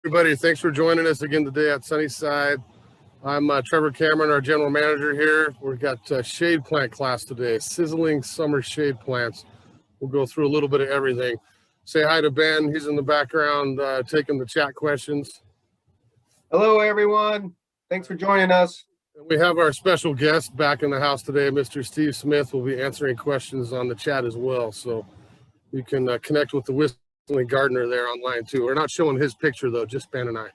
Everybody, thanks for joining us again today at Sunnyside. I'm Trevor Cameron, our general manager here. We've got shade plant class today, sizzling summer shade plants. We'll go through a little bit of everything. Say hi to Ben. He's in the background taking the chat questions. Hello, everyone. Thanks for joining us. We have our special guest back in the house today, Mr. Steve Smith. Will be answering questions on the chat as well. So you can connect with the Whistling Gardener there online too. We're not showing his picture though, just Ben and I.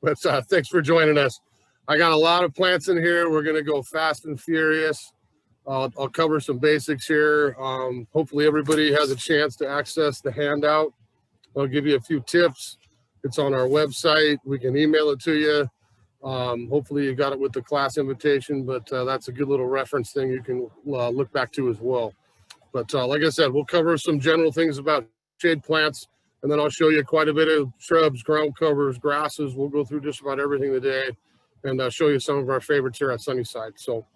But thanks for joining us. I got a lot of plants in here. We're going to go fast and furious. I'll cover some basics here. Hopefully everybody has a chance to access the handout. I'll give you a few tips. It's on our website. We can email it to you. Hopefully you got it with the class invitation, but that's a good little reference thing you can look back to as well. But like I said, we'll cover some general things about shade plants, and then I'll show you quite a bit of shrubs, ground covers, grasses. We'll go through just about everything today and show you some of our favorites here at Sunnyside. So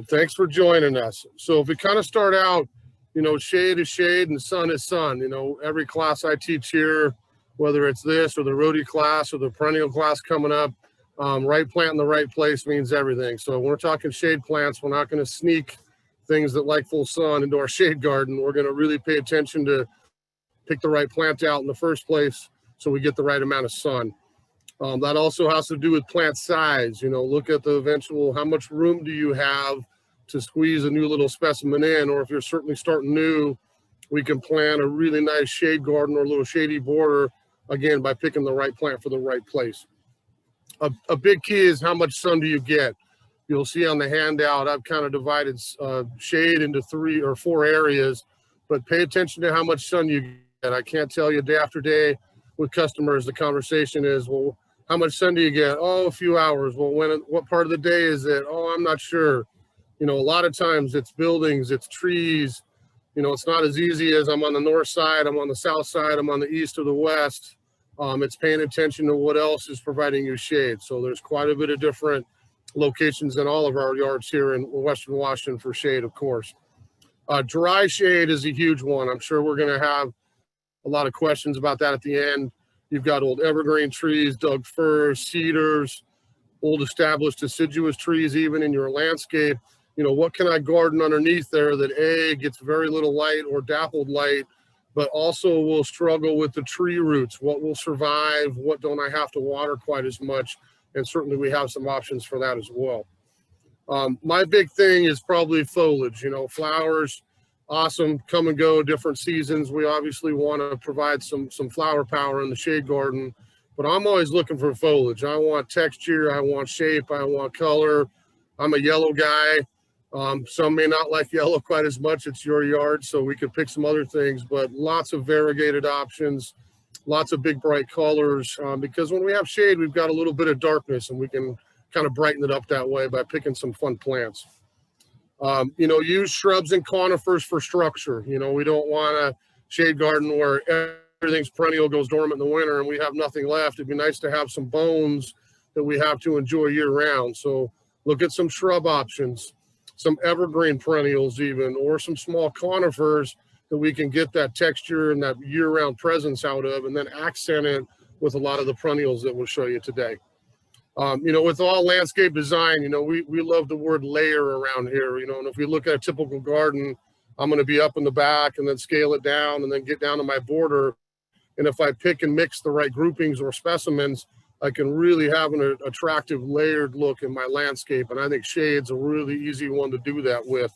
thanks for joining us. So if we kind of start out, you know, shade is shade and sun is sun. You know, every class I teach here, whether it's this or the Roadie class or the perennial class coming up, right plant in the right place means everything. So when we're talking shade plants, we're not going to sneak things that like full sun into our shade garden. We're going to really pay attention to pick the right plant out in the first place so we get the right amount of sun. That also has to do with plant size. You know, look at the eventual, how much room do you have to squeeze a new little specimen in, or if you're certainly starting new, we can plant a really nice shade garden or a little shady border, again, by picking the right plant for the right place. A big key is how much sun do you get. You'll see on the handout, I've kind of divided shade into 3 or 4 areas, but pay attention to how much sun you get. I can't tell you day after day with customers, the conversation is, well, how much sun do you get? Oh, a few hours. Well, what part of the day is it? Oh, I'm not sure. You know, a lot of times it's buildings, it's trees. You know, it's not as easy as I'm on the north side, I'm on the south side, I'm on the east or the west. It's paying attention to what else is providing you shade. So there's quite a bit of different locations in all of our yards here in Western Washington for shade, of course. Dry shade is a huge one. I'm sure we're going to have a lot of questions about that at the end. You've got old evergreen trees, Doug firs, cedars, old established deciduous trees, even in your landscape. You know, what can I garden underneath there that A, gets very little light or dappled light, but also will struggle with the tree roots? What will survive? What don't I have to water quite as much? And certainly we have some options for that as well. My big thing is probably foliage. You know, flowers, awesome, come and go, different seasons. We obviously want to provide some flower power in the shade garden, but I'm always looking for foliage. I want texture, I want shape, I want color. I'm a yellow guy. Some may not like yellow quite as much. It's your yard, so we could pick some other things, but lots of variegated options, lots of big bright colors, because when we have shade, we've got a little bit of darkness, and we can kind of brighten it up that way by picking some fun plants. You know, use shrubs and conifers for structure. You know, we don't want a shade garden where everything's perennial, goes dormant in the winter, and we have nothing left. It'd be nice to have some bones that we have to enjoy year round. So look at some shrub options, some evergreen perennials even, or some small conifers that we can get that texture and that year-round presence out of, and then accent it with a lot of the perennials that we'll show you today. You know, with all landscape design, you know, we love the word layer around here, you know, and if we look at a typical garden, I'm going to be up in the back and then scale it down and then get down to my border. And if I pick and mix the right groupings or specimens, I can really have an attractive layered look in my landscape. And I think shade's a really easy one to do that with.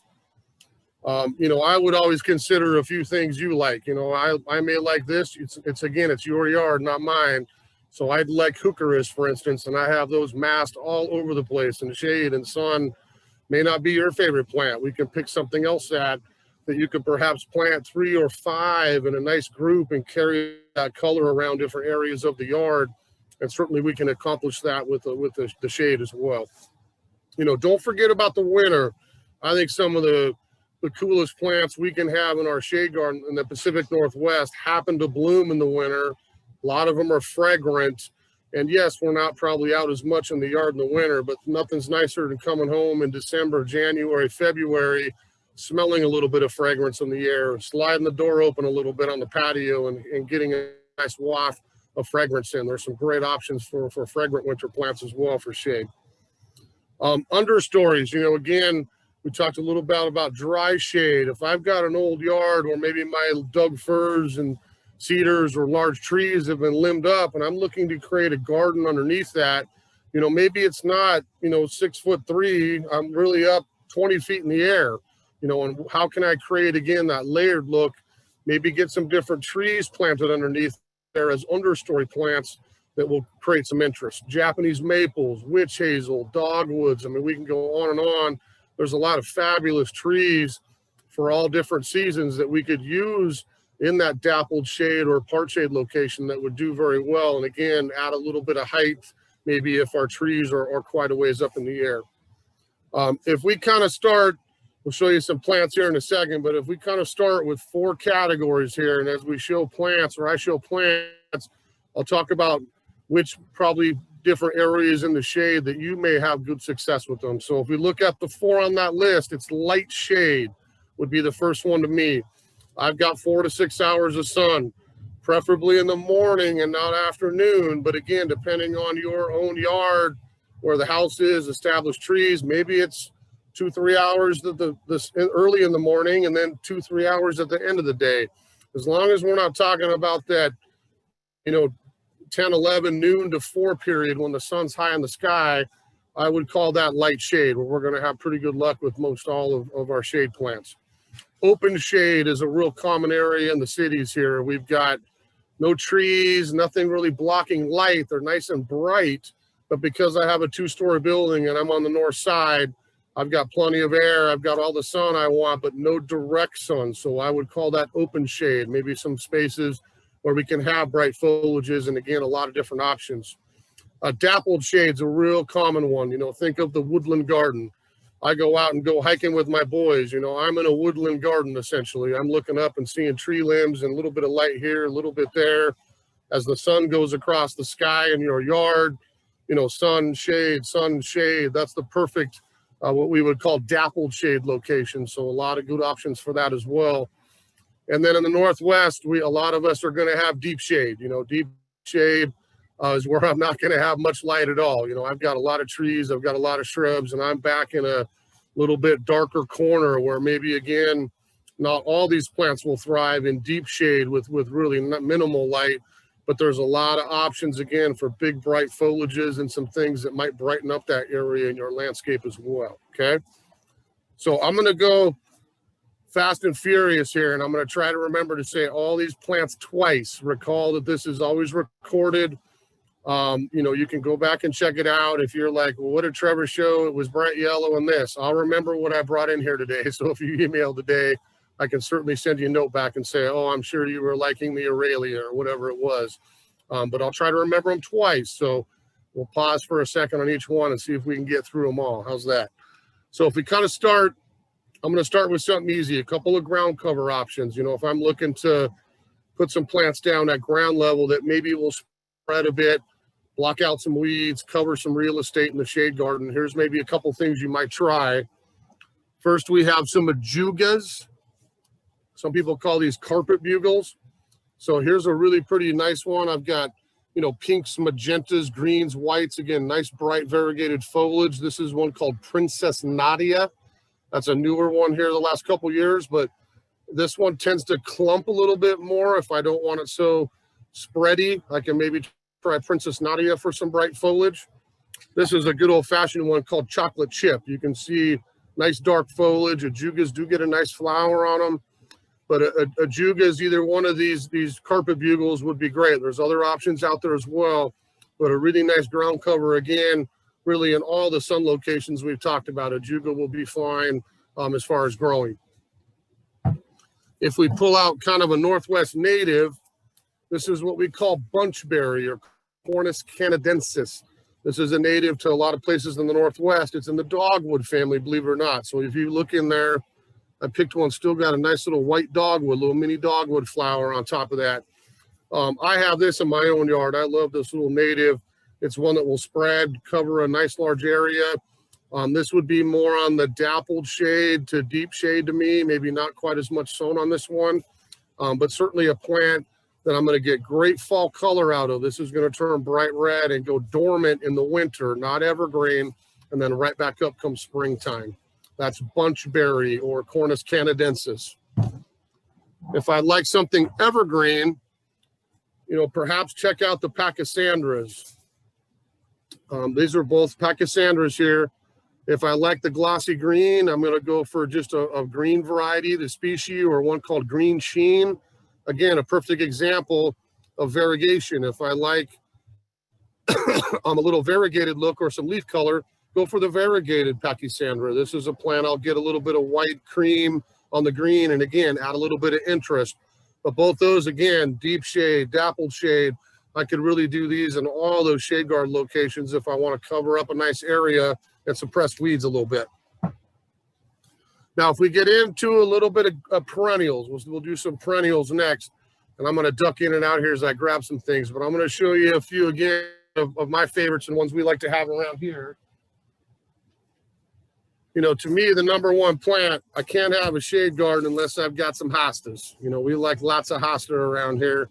You know, I would always consider a few things you like. You know, I may like this. It's your yard, not mine. So I'd like Hookeraitis, for instance, and I have those massed all over the place, and shade and sun may not be your favorite plant. We can pick something else that you could perhaps plant 3 or 5 in a nice group and carry that color around different areas of the yard. And certainly we can accomplish that with the shade as well. You know, don't forget about the winter. I think some of the coolest plants we can have in our shade garden in the Pacific Northwest happen to bloom in the winter. A lot of them are fragrant. And yes, we're not probably out as much in the yard in the winter, but nothing's nicer than coming home in December, January, February, smelling a little bit of fragrance in the air, sliding the door open a little bit on the patio and getting a nice waft fragrance in. There's some great options for fragrant winter plants as well for shade. Understories, you know, again, we talked a little bit about dry shade. If I've got an old yard where maybe my dug firs and cedars or large trees have been limbed up and I'm looking to create a garden underneath that, you know, maybe it's not, you know, 6'3", I'm really up 20 feet in the air, you know, and how can I create, again, that layered look, maybe get some different trees planted underneath there as understory plants that will create some interest. Japanese maples, witch hazel, dogwoods. I mean, we can go on and on. There's a lot of fabulous trees for all different seasons that we could use in that dappled shade or part shade location that would do very well. And again, add a little bit of height, maybe if our trees are quite a ways up in the air. If we kind of start, we'll show you some plants here in a second, but if we kind of start with 4 categories here, and as we show plants, or I show plants, I'll talk about which probably different areas in the shade that you may have good success with them. So if we look at the 4 on that list, it's light shade would be the first one to me. I've got 4 to 6 hours of sun, preferably in the morning and not afternoon. But again, depending on your own yard, where the house is, established trees, maybe it's 2-3 hours early in the morning and then 2-3 hours at the end of the day. As long as we're not talking about that, you know, 10, 11, noon to 4 period when the sun's high in the sky, I would call that light shade, where we're going to have pretty good luck with most all of our shade plants. Open shade is a real common area in the cities here. We've got no trees, nothing really blocking light. They're nice and bright, but because I have a 2-story building and I'm on the north side, I've got plenty of air. I've got all the sun I want, but no direct sun. So I would call that open shade, maybe some spaces where we can have bright foliages, and again, a lot of different options. Dappled shade's a real common one. You know, think of the woodland garden. I go out and go hiking with my boys. You know, I'm in a woodland garden, essentially. I'm looking up and seeing tree limbs and a little bit of light here, a little bit there. As the sun goes across the sky in your yard, you know, sun, shade, that's the perfect, what we would call dappled shade location. So a lot of good options for that as well. And then in the Northwest, a lot of us are going to have deep shade. You know, deep shade is where I'm not going to have much light at all. You know, I've got a lot of trees, I've got a lot of shrubs, and I'm back in a little bit darker corner where maybe, again, not all these plants will thrive in deep shade with really minimal light, but there's a lot of options, again, for big, bright foliages and some things that might brighten up that area in your landscape as well, okay? So I'm going to go fast and furious here, and I'm going to try to remember to say all these plants twice. Recall that this is always recorded. You know, you can go back and check it out. If you're like, well, what did Trevor show? It was bright yellow and this. I'll remember what I brought in here today. So if you email today, I can certainly send you a note back and say, oh, I'm sure you were liking the Aurelia or whatever it was. But I'll try to remember them twice. So we'll pause for a second on each one and see if we can get through them all. How's that? So if we kind of start, I'm going to start with something easy, a couple of ground cover options. You know, if I'm looking to put some plants down at ground level that maybe will spread a bit, block out some weeds, cover some real estate in the shade garden, here's maybe a couple things you might try. First, we have some ajugas. Some people call these carpet bugles. So here's a really pretty nice one. I've got, you know, pinks, magentas, greens, whites. Again, nice, bright, variegated foliage. This is one called Princess Nadia. That's a newer one here the last couple years, but this one tends to clump a little bit more. If I don't want it so spready, I can maybe try Princess Nadia for some bright foliage. This is a good old-fashioned one called Chocolate Chip. You can see nice dark foliage. Ajugas do get a nice flower on them, but ajugas, either one of these carpet bugles would be great. There's other options out there as well, but a really nice ground cover, again, really in all the sun locations we've talked about. Ajuga will be fine as far as growing. If we pull out kind of a Northwest native, this is what we call bunchberry or Pornis canadensis. This is a native to a lot of places in the Northwest. It's in the dogwood family, believe it or not. So if you look in there, I picked one, still got a nice little white dogwood, little mini dogwood flower on top of that. I have this in my own yard. I love this little native. It's one that will spread, cover a nice large area. This would be more on the dappled shade to deep shade to me, maybe not quite as much sun on this one, but certainly a plant that I'm going to get great fall color out of. This is going to turn bright red and go dormant in the winter, not evergreen, and then right back up come springtime. That's bunchberry or Cornus canadensis. If I like something evergreen, you know, perhaps check out the Pachysandras. These are both Pachysandras here. If I like the glossy green, I'm going to go for just a green variety, the species, or one called green sheen. Again, a perfect example of variegation. If I like a little variegated look or some leaf color, go for the variegated Pachysandra. This is a plant I'll get a little bit of white cream on the green, and again, add a little bit of interest. But both those, again, deep shade, dappled shade, I could really do these in all those shade guard locations if I want to cover up a nice area and suppress weeds a little bit. Now, if we get into a little bit of perennials, we'll do some perennials next. And I'm going to duck in and out here as I grab some things. But I'm going to show you a few, again, of my favorites and ones we like to have around here. You know, to me, the #1 plant, I can't have a shade garden unless I've got some hostas. You know, we like lots of hosta around here.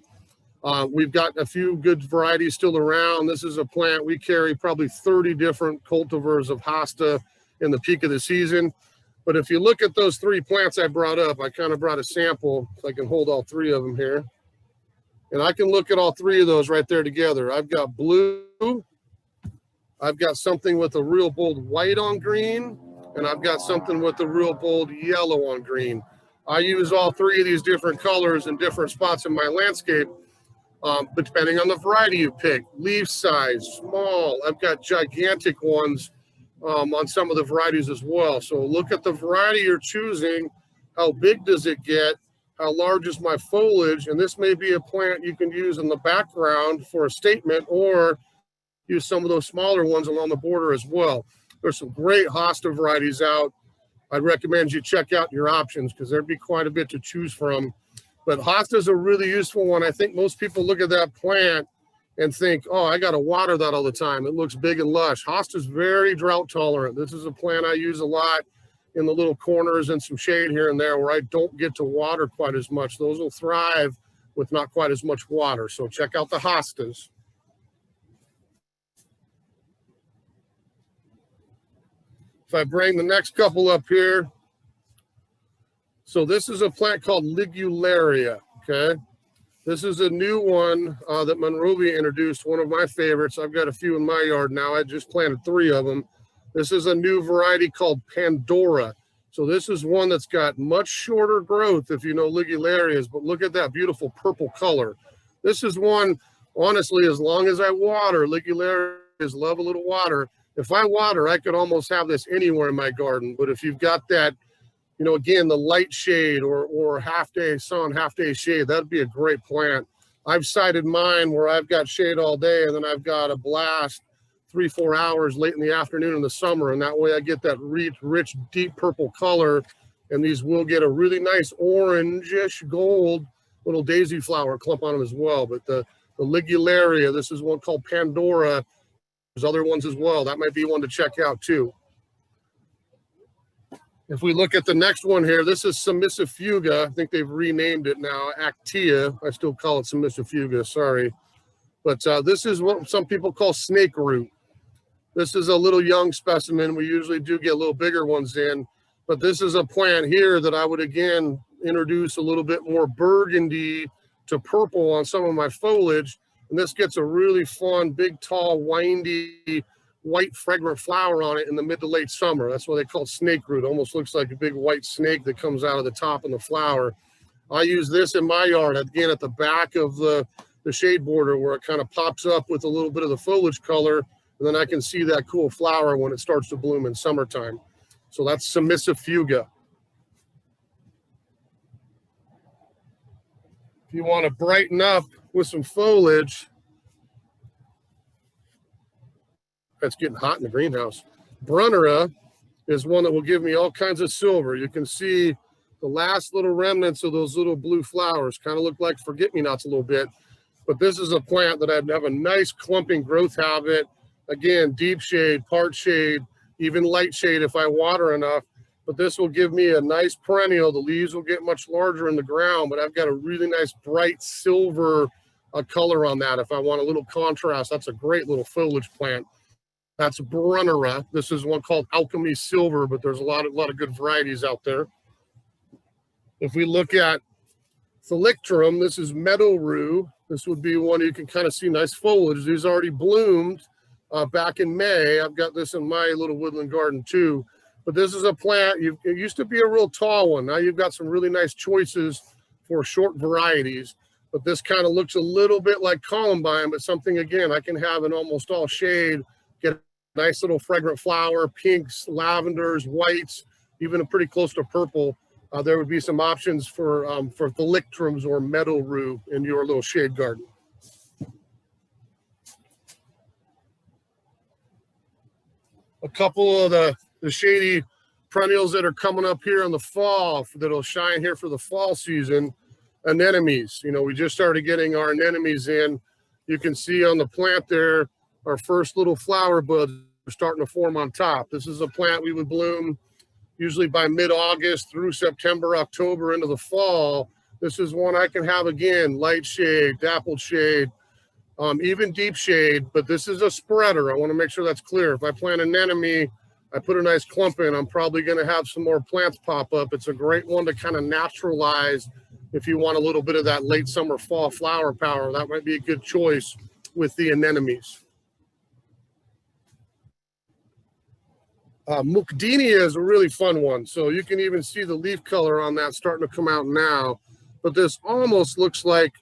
We've got a few good varieties still around. This is a plant we carry probably 30 different cultivars of hosta in the peak of the season. But if you look at those 3 plants I brought up, I kind of brought a sample so I can hold all 3 of them here. And I can look at all 3 of those right there together. I've got blue, I've got something with a real bold white on green, and I've got something with a real bold yellow on green. I use all 3 of these different colors in different spots in my landscape, but depending on the variety you pick, leaf size, small. I've got gigantic ones on some of the varieties as well. So look at the variety you're choosing. How big does it get? How large is my foliage? And this may be a plant you can use in the background for a statement, or use some of those smaller ones along the border as well. There's some great hosta varieties out. I'd recommend you check out your options because there'd be quite a bit to choose from. But hosta is a really useful one. I think most people look at that plant and think, oh, I got to water that all the time. It looks big and lush. Hosta is very drought tolerant. This is a plant I use a lot in the little corners and some shade here and there where I don't get to water quite as much. Those will thrive with not quite as much water. So check out the hostas. If I bring the next couple up here. So this is a plant called Ligularia, okay? This is a new one that Monrovia introduced, one of my favorites. I've got a few in my yard now. I just planted 3 of them. This is a new variety called Pandora. So this is one that's got much shorter growth, if you know Ligularias, but look at that beautiful purple color. This is one, honestly, as long as I water, Ligularias love a little water. If I water, I could almost have this anywhere in my garden. But if you've got that, you know, again, the light shade or half-day sun, half-day shade, that'd be a great plant. I've sited mine where I've got shade all day, and then I've got a blast 3-4 hours late in the afternoon in the summer, and that way I get that rich, deep purple color, and these will get a really nice orangish gold little daisy flower clump on them as well. But the Ligularia, this is one called Pandora. There's other ones as well. That might be one to check out too. If we look at the next one here, this is Submissifuga. I think they've renamed it now, Actea. I still call it Submissifuga, sorry. But this is what some people call snake root. This is a little young specimen. We usually do get a little bigger ones in. But this is a plant here that I would, again, introduce a little bit more burgundy to purple on some of my foliage. And this gets a really fun, big, tall, windy, white fragrant flower on it in the mid to late summer. That's what they call snake root. Almost looks like a big white snake that comes out of the top of the flower. I use this in my yard, again, at the back of the shade border where it kind of pops up with a little bit of the foliage color, and then I can see that cool flower when it starts to bloom in summertime. So that's Submissifuga. If you want to brighten up with some foliage, it's getting hot in the greenhouse. Brunnera is one that will give me all kinds of silver. You can see the last little remnants of those little blue flowers kind of look like forget-me-nots a little bit. But this is a plant that I'd have a nice clumping growth habit. Again, deep shade, part shade, even light shade if I water enough. but this will give me a nice perennial. The leaves will get much larger in the ground, but I've got a really nice bright silver color on that. If I want a little contrast, that's a great little foliage plant. That's Brunnera. This is one called Alchemy Silver, but there's a lot of good varieties out there. If we look at Thalictrum, this is Meadow Rue. This would be one you can kind of see nice foliage. These already bloomed back in May. I've got this in my little woodland garden too. But this is a plant, it used to be a real tall one. Now you've got some really nice choices for short varieties. But this kind of looks a little bit like columbine, but something, again, I can have in almost all shade, get a nice little fragrant flower, pinks, lavenders, whites, even pretty close to purple. There would be some options for Thalictrums or Meadow Rue in your little shade garden. A couple of the shady perennials that are coming up here in the fall that'll shine here for the fall season. Anemones. You know, we just started getting our anemones in. You can see on the plant there, our first little flower buds are starting to form on top. This is a plant we would bloom usually by mid-August through September, October into the fall. This is one I can have, again, light shade, dappled shade, even deep shade, but this is a spreader. I want to make sure that's clear. If I plant an anemone, I put a nice clump in, I'm probably going to have some more plants pop up. It's a great one to kind of naturalize. If you want a little bit of that late summer, fall flower power, that might be a good choice with the anemones. Mucdenia is a really fun one. So you can even see the leaf color on that starting to come out now. But this almost looks like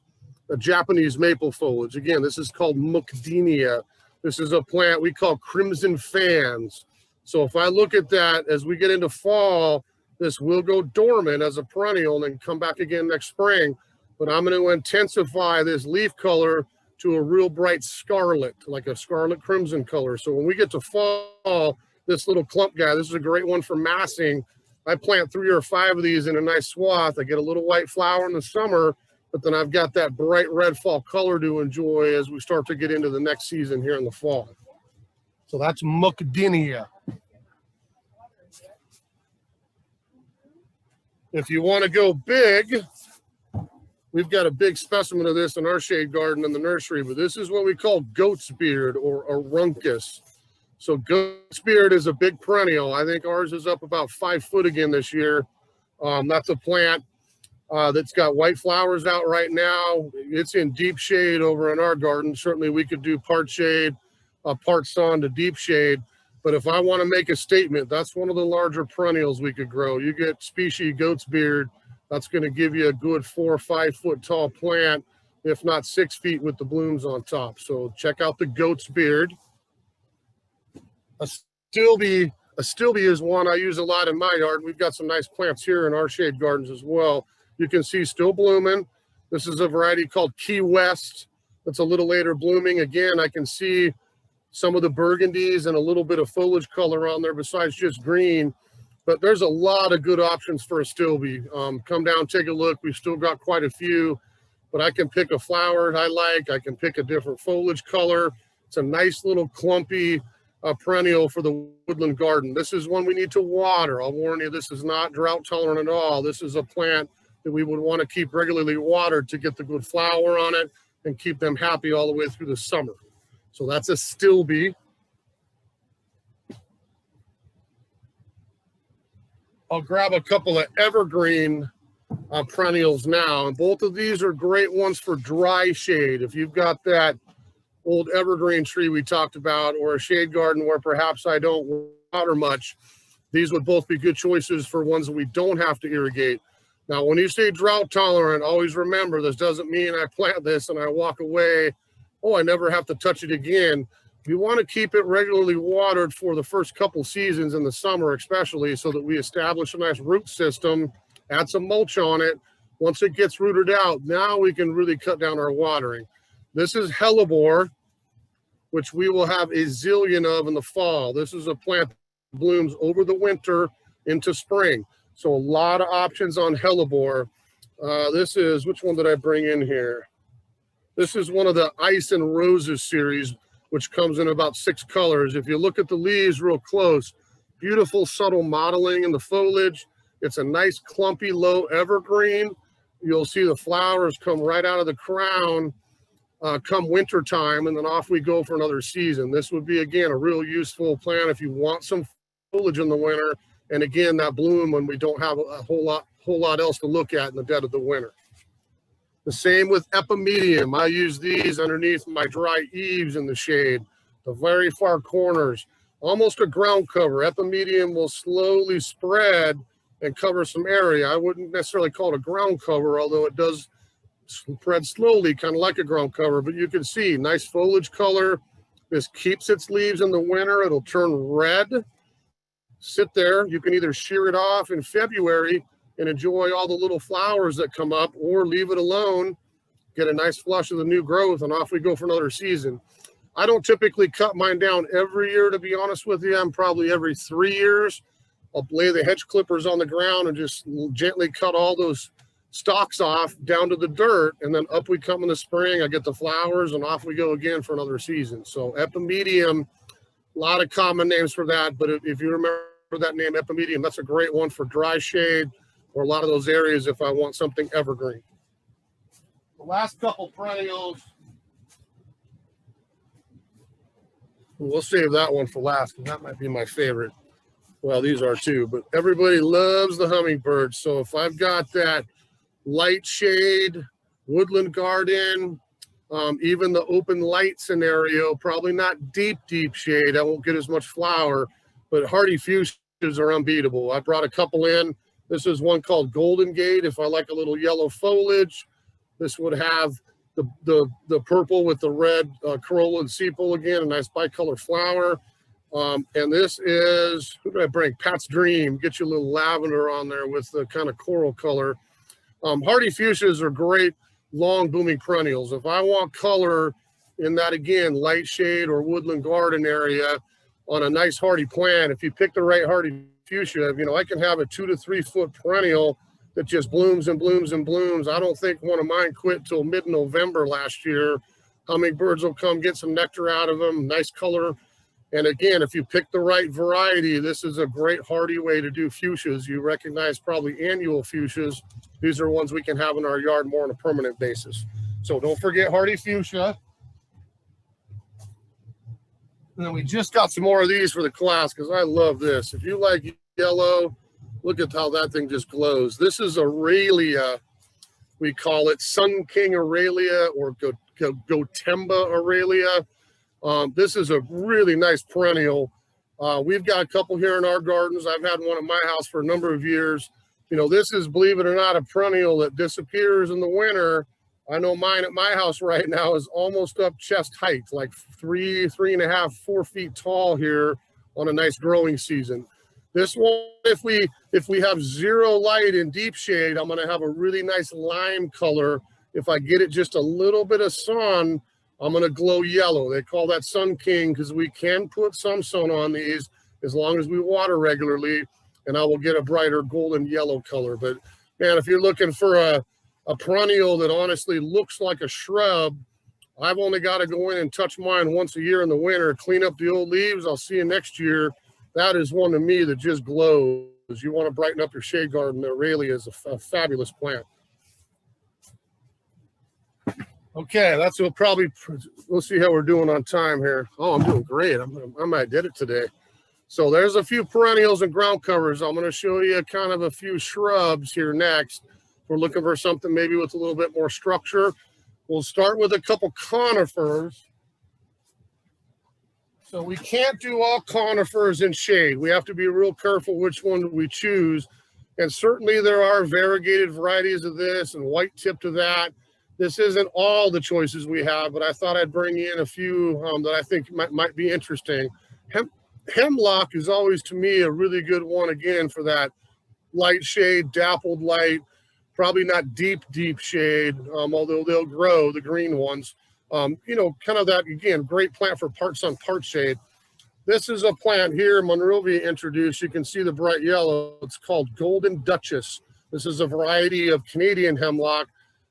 a Japanese maple foliage. Again, this is called Mucdenia. This is a plant we call crimson fans. So if I look at that as we get into fall, this will go dormant as a perennial and then come back again next spring. But I'm going to intensify this leaf color to a real bright scarlet, like a scarlet crimson color. So when we get to fall, this little clump guy, this is a great one for massing. I plant 3 or 5 of these in a nice swath. I get a little white flower in the summer, but then I've got that bright red fall color to enjoy as we start to get into the next season here in the fall. So that's Mucdenia. If you want to go big, we've got a big specimen of this in our shade garden in the nursery, but this is what we call goat's beard or Aruncus. So goat's beard is a big perennial. I think ours is up about 5 foot again this year. That's a plant that's got white flowers out right now. It's in deep shade over in our garden. Certainly we could do part shade, part sun to deep shade. But if I want to make a statement, that's one of the larger perennials we could grow. You get species goat's beard, that's going to give you a good 4 or 5 foot tall plant, if not 6 feet with the blooms on top. So check out the goat's beard. A stilby is one I use a lot in my yard. We've got some nice plants here in our shade gardens as well. You can see still blooming. This is a variety called Key West. That's a little later blooming. Again, I can see some of the burgundies and a little bit of foliage color on there besides just green. But there's a lot of good options for a stilby. Come down, take a look. We've still got quite a few, but I can pick a flower I like. I can pick a different foliage color. It's a nice little clumpy perennial for the woodland garden. This is one we need to water. I'll warn you, this is not drought tolerant at all. This is a plant that we would want to keep regularly watered to get the good flower on it and keep them happy all the way through the summer. So that's a stilby. I'll grab a couple of evergreen perennials now. And both of these are great ones for dry shade. If you've got that old evergreen tree we talked about, or a shade garden where perhaps I don't water much, these would both be good choices for ones that we don't have to irrigate. Now, when you say drought tolerant, always remember this doesn't mean I plant this and I walk away, oh, I never have to touch it again. You want to keep it regularly watered for the first couple seasons in the summer, especially, so that we establish a nice root system, add some mulch on it. Once it gets rooted out, now we can really cut down our watering. This is Hellebore, which we will have a zillion of in the fall. This is a plant that blooms over the winter into spring. So a lot of options on Hellebore. This is, which one did I bring in here? This is one of the Ice and Roses series, which comes in about 6 colors. If you look at the leaves real close, beautiful subtle mottling in the foliage. It's a nice clumpy low evergreen. You'll see the flowers come right out of the crown come winter time, and then off we go for another season. This would be, again, a real useful plant if you want some foliage in the winter, and again, that bloom when we don't have a whole lot else to look at in the dead of the winter. The same with epimedium. I use these underneath my dry eaves in the shade, the very far corners, almost a ground cover. Epimedium will slowly spread and cover some area. I wouldn't necessarily call it a ground cover, although it does spread slowly, kind of like a ground cover, but you can see nice foliage color. This keeps its leaves in the winter. It'll turn red, sit there. You can either shear it off in February and enjoy all the little flowers that come up, or leave it alone, get a nice flush of the new growth, and off we go for another season. I don't typically cut mine down every year, to be honest with you. I'm probably every 3 years. I'll lay the hedge clippers on the ground and just gently cut all those stalks off down to the dirt, and then up we come in the spring. I get the flowers, and off we go again for another season. So epimedium, a lot of common names for that, but if you remember that name, epimedium, that's a great one for dry shade, or a lot of those areas if I want something evergreen. The last couple perennials, we'll save that one for last, because that might be my favorite. Well, these are too, but everybody loves the hummingbird. So if I've got that light shade, woodland garden, even the open light scenario, probably not deep shade, I won't get as much flower, but Hearty Fuchsias are unbeatable. I brought a couple in. This is one called Golden Gate. If I like a little yellow foliage, this would have the purple with the red corolla and sepal, again, a nice bicolor flower. And this is, who did I bring? Pat's Dream. Get you a little lavender on there with the kind of coral color. Hearty Fuchsias are great long blooming perennials. If I want color in that, again, light shade or woodland garden area on a nice hardy plant, if you pick the right Hearty Fuchsia, you know, I can have a 2 to 3 foot perennial that just blooms and blooms and blooms. I don't think one of mine quit till mid-November last year. Hummingbirds will come get some nectar out of them, nice color. And again, if you pick the right variety, this is a great hardy way to do fuchsias. You recognize probably annual fuchsias. These are ones we can have in our yard more on a permanent basis. So don't forget Hearty Fuchsia. And then we just got some more of these for the class, because I love this. If you like yellow, look at how that thing just glows. This is Aurelia. We call it Sun King Aurelia or Gotemba Aurelia. This is a really nice perennial. We've got a couple here in our gardens. I've had one at my house for a number of years. You know, this is, believe it or not, a perennial that disappears in the winter. I know mine at my house right now is almost up chest height, like 3.5, 4 feet tall here on a nice growing season. This one, if we have zero light in deep shade, I'm going to have a really nice lime color. If I get it just a little bit of sun, I'm going to glow yellow. They call that Sun King because we can put some sun on these as long as we water regularly, and I will get a brighter golden yellow color. But man, if you're looking for a perennial that honestly looks like a shrub, I've only got to go in and touch mine once a year in the winter, clean up the old leaves. I'll see you next year. That is one to me that just glows. You want to brighten up your shade garden, Aurelia is a fabulous plant. Okay, that's what we'll see how we're doing on time here. Oh, I'm doing great. I might did it today. So there's a few perennials and ground covers. I'm going to show you kind of a few shrubs here next. We're looking for something maybe with a little bit more structure. We'll start with a couple conifers. So we can't do all conifers in shade. We have to be real careful which one we choose. And certainly there are variegated varieties of this and white tip to that. This isn't all the choices we have, but I thought I'd bring in a few that I think might be interesting. Hemlock is always, to me, a really good one, again, for that light shade, dappled light, probably not deep shade, although they'll grow, the green ones. You know, kind of that, again, great plant for part sun, part shade. This is a plant here Monrovia introduced. You can see the bright yellow. It's called Golden Duchess. This is a variety of Canadian hemlock.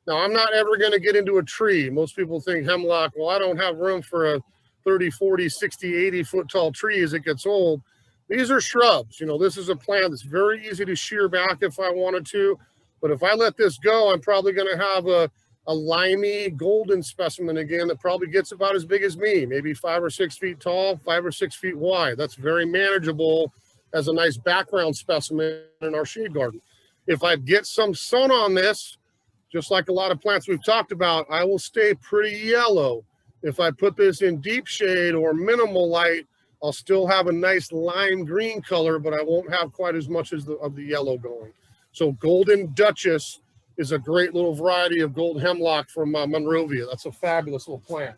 Now, I'm not ever going to get into a tree. Most people think hemlock, well, I don't have room for a 30, 40, 60, 80 foot tall tree as it gets old. These are shrubs. You know, this is a plant that's very easy to shear back if I wanted to. But if I let this go, I'm probably going to have a limey golden specimen again that probably gets about as big as me, maybe 5 or 6 feet tall, 5 or 6 feet wide. That's very manageable as a nice background specimen in our shade garden. If I get some sun on this, just like a lot of plants we've talked about, I will stay pretty yellow. If I put this in deep shade or minimal light, I'll still have a nice lime green color, but I won't have quite as much as of the yellow going. So Golden Duchess is a great little variety of gold hemlock from Monrovia. That's a fabulous little plant.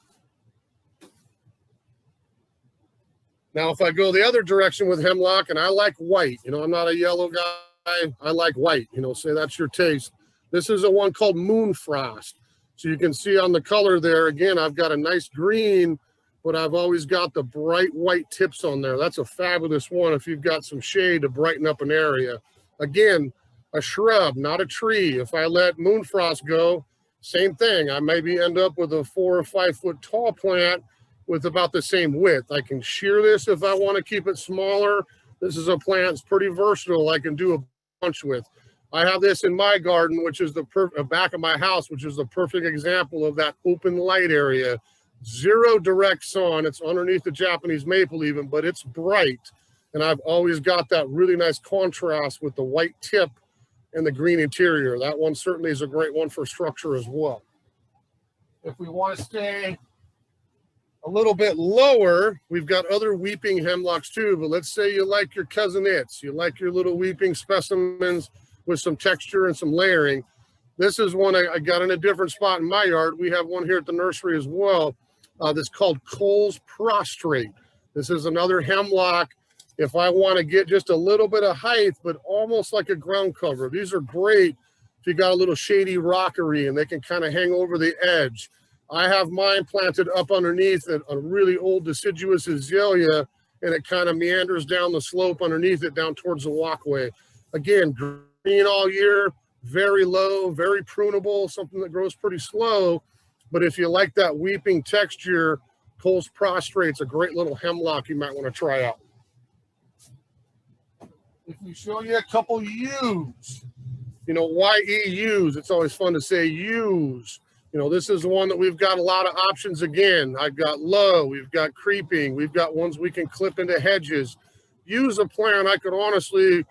Now, if I go the other direction with hemlock, and I like white, you know, I'm not a yellow guy, I like white, you know, say that's your taste. This is a one called Moonfrost. So you can see on the color there, again, I've got a nice green, but I've always got the bright white tips on there. That's a fabulous one if you've got some shade to brighten up an area. Again, a shrub, not a tree. If I let Moonfrost go, same thing. I maybe end up with a 4 or 5 foot tall plant with about the same width. I can shear this if I want to keep it smaller. This is a plant that's pretty versatile. I can do a bunch with. I have this in my garden, which is the back of my house, which is the perfect example of that open light area. Zero direct sun. It's underneath the Japanese maple even, but it's bright. And I've always got that really nice contrast with the white tip and the green interior. That one certainly is a great one for structure as well. If we want to stay a little bit lower, we've got other weeping hemlocks too, but let's say you like your cousin its, you like your little weeping specimens with some texture and some layering. This is one I got in a different spot in my yard. We have one here at the nursery as well. That's called Cole's Prostrate. This is another hemlock. If I want to get just a little bit of height, but almost like a ground cover. These are great if you got a little shady rockery and they can kind of hang over the edge. I have mine planted up underneath a really old deciduous azalea, and it kind of meanders down the slope underneath it down towards the walkway. Again, green all year, very low, very prunable, something that grows pretty slow. But if you like that weeping texture, Cole's Prostrate's a great little hemlock you might want to try out. If we show you a couple U's, you know, Y-E-U's, it's always fun to say U's. You know, this is one that we've got a lot of options again. I've got low, we've got creeping, we've got ones we can clip into hedges. Use a plant I could honestly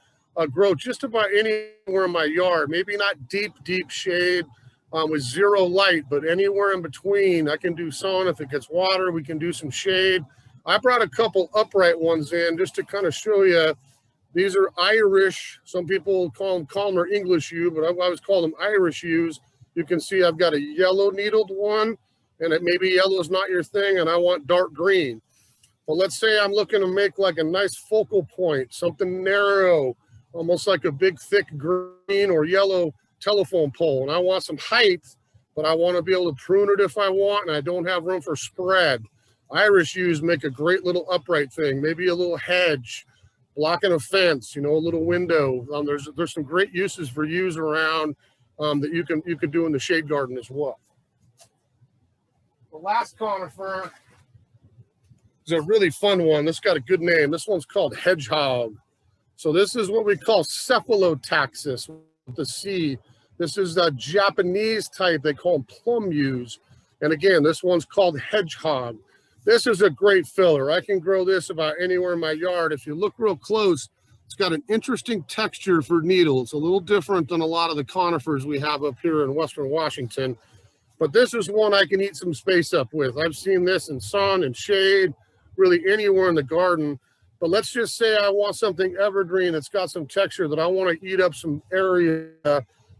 grow just about anywhere in my yard. Maybe not deep, deep shade with zero light, but anywhere in between. I can do sun if it gets water. We can do some shade. I brought a couple upright ones in just to kind of show you. These are Irish. Some people call them their English yew, but I've always called them Irish yews. You can see I've got a yellow needled one, and it maybe yellow is not your thing, and I want dark green. Well, let's say I'm looking to make like a nice focal point, something narrow, almost like a big, thick green or yellow telephone pole, and I want some height, but I want to be able to prune it if I want, and I don't have room for spread. Irish yews make a great little upright thing, maybe a little hedge, blocking a fence, you know, a little window. There's some great uses for yews around that you can do in the shade garden as well. The last conifer is a really fun one. This got a good name. This one's called Hedgehog. So this is what we call Cephalotaxis with the C. This is the Japanese type. They call them plum yews. And again, this one's called Hedgehog. This is a great filler. I can grow this about anywhere in my yard. If you look real close, it's got an interesting texture for needles, a little different than a lot of the conifers we have up here in Western Washington. But this is one I can eat some space up with. I've seen this in sun and shade, really anywhere in the garden. But let's just say I want something evergreen that's got some texture that I want to eat up some area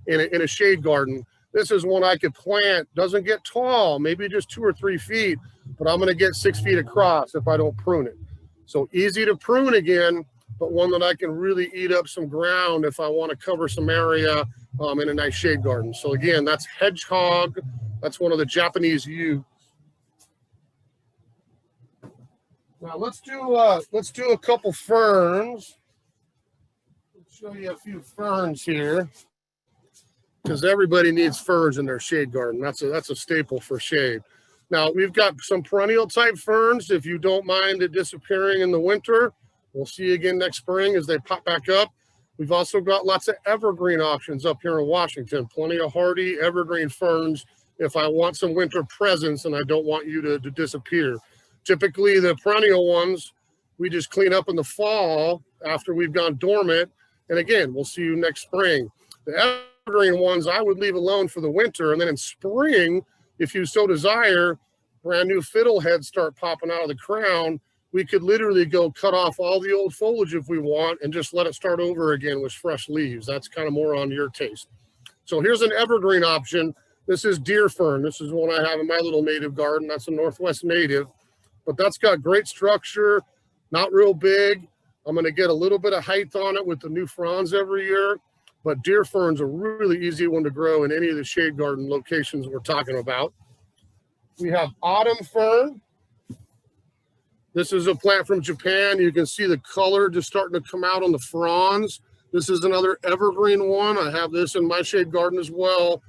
in a shade garden. This is one I could plant. Doesn't get tall, maybe just 2 or 3 feet, but I'm going to get 6 feet across if I don't prune it. So easy to prune again, but one that I can really eat up some ground if I want to cover some area in a nice shade garden. So again, that's Hedgehog. That's one of the Japanese yews. Now let's do a couple ferns. Let's show you a few ferns here, because everybody needs ferns in their shade garden. That's a staple for shade. Now we've got some perennial type ferns. If you don't mind it disappearing in the winter, We'll see you again next spring as they pop back up. We've also got lots of evergreen options up here in Washington. Plenty of hardy evergreen ferns if I want some winter presence and I don't want you to disappear. Typically, the perennial ones, we just clean up in the fall after we've gone dormant. And again, we'll see you next spring. The evergreen ones, I would leave alone for the winter. And then in spring, if you so desire, brand new fiddleheads start popping out of the crown. We could literally go cut off all the old foliage if we want and just let it start over again with fresh leaves. That's kind of more on your taste. So here's an evergreen option. This is deer fern. This is one I have in my little native garden. That's a Northwest native, but that's got great structure, not real big. I'm going to get a little bit of height on it with the new fronds every year, but deer fern's a really easy one to grow in any of the shade garden locations we're talking about. We have autumn fern. This is a plant from Japan. You can see the color just starting to come out on the fronds. This is another evergreen one. I have this in my shade garden as well.